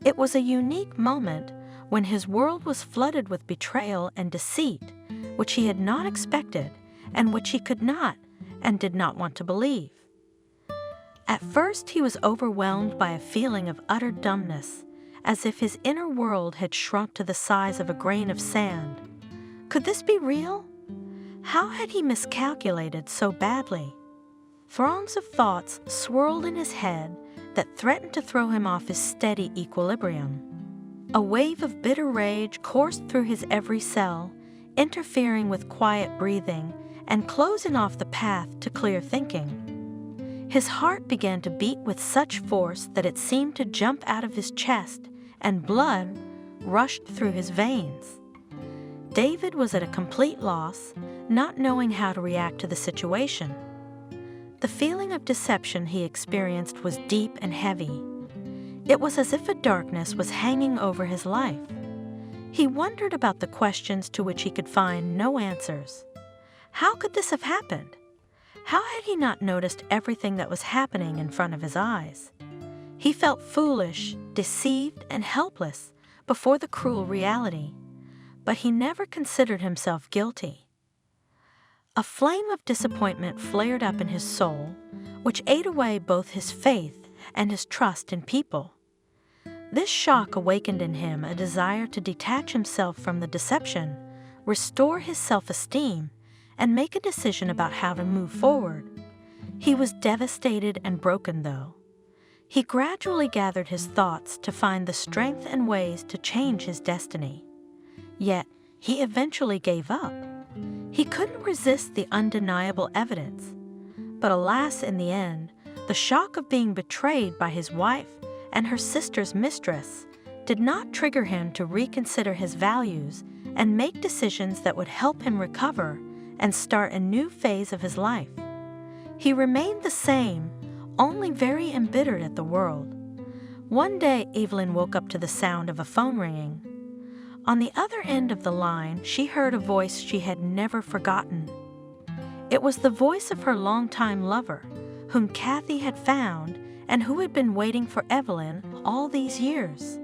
It was a unique moment when his world was flooded with betrayal and deceit, which he had not expected and which he could not and did not want to believe. At first, he was overwhelmed by a feeling of utter dumbness, as if his inner world had shrunk to the size of a grain of sand. Could this be real? How had he miscalculated so badly? Throngs of thoughts swirled in his head that threatened to throw him off his steady equilibrium. A wave of bitter rage coursed through his every cell, interfering with quiet breathing and closing off the path to clear thinking. His heart began to beat with such force that it seemed to jump out of his chest, and blood rushed through his veins. David was at a complete loss, not knowing how to react to the situation. The feeling of deception he experienced was deep and heavy. It was as if a darkness was hanging over his life. He wondered about the questions to which he could find no answers. How could this have happened? How had he not noticed everything that was happening in front of his eyes? He felt foolish, deceived, and helpless before the cruel reality, but he never considered himself guilty. A flame of disappointment flared up in his soul, which ate away both his faith and his trust in people. This shock awakened in him a desire to detach himself from the deception, restore his self-esteem, and make a decision about how to move forward. He was devastated and broken, though. He gradually gathered his thoughts to find the strength and ways to change his destiny. Yet, he eventually gave up. He couldn't resist the undeniable evidence. But alas, in the end, the shock of being betrayed by his wife and her sister's mistress did not trigger him to reconsider his values and make decisions that would help him recover and start a new phase of his life. He remained the same, only very embittered at the world. One day, Evelyn woke up to the sound of a phone ringing. On the other end of the line, she heard a voice she had never forgotten. It was the voice of her longtime lover, whom Kathy had found and who had been waiting for Evelyn all these years.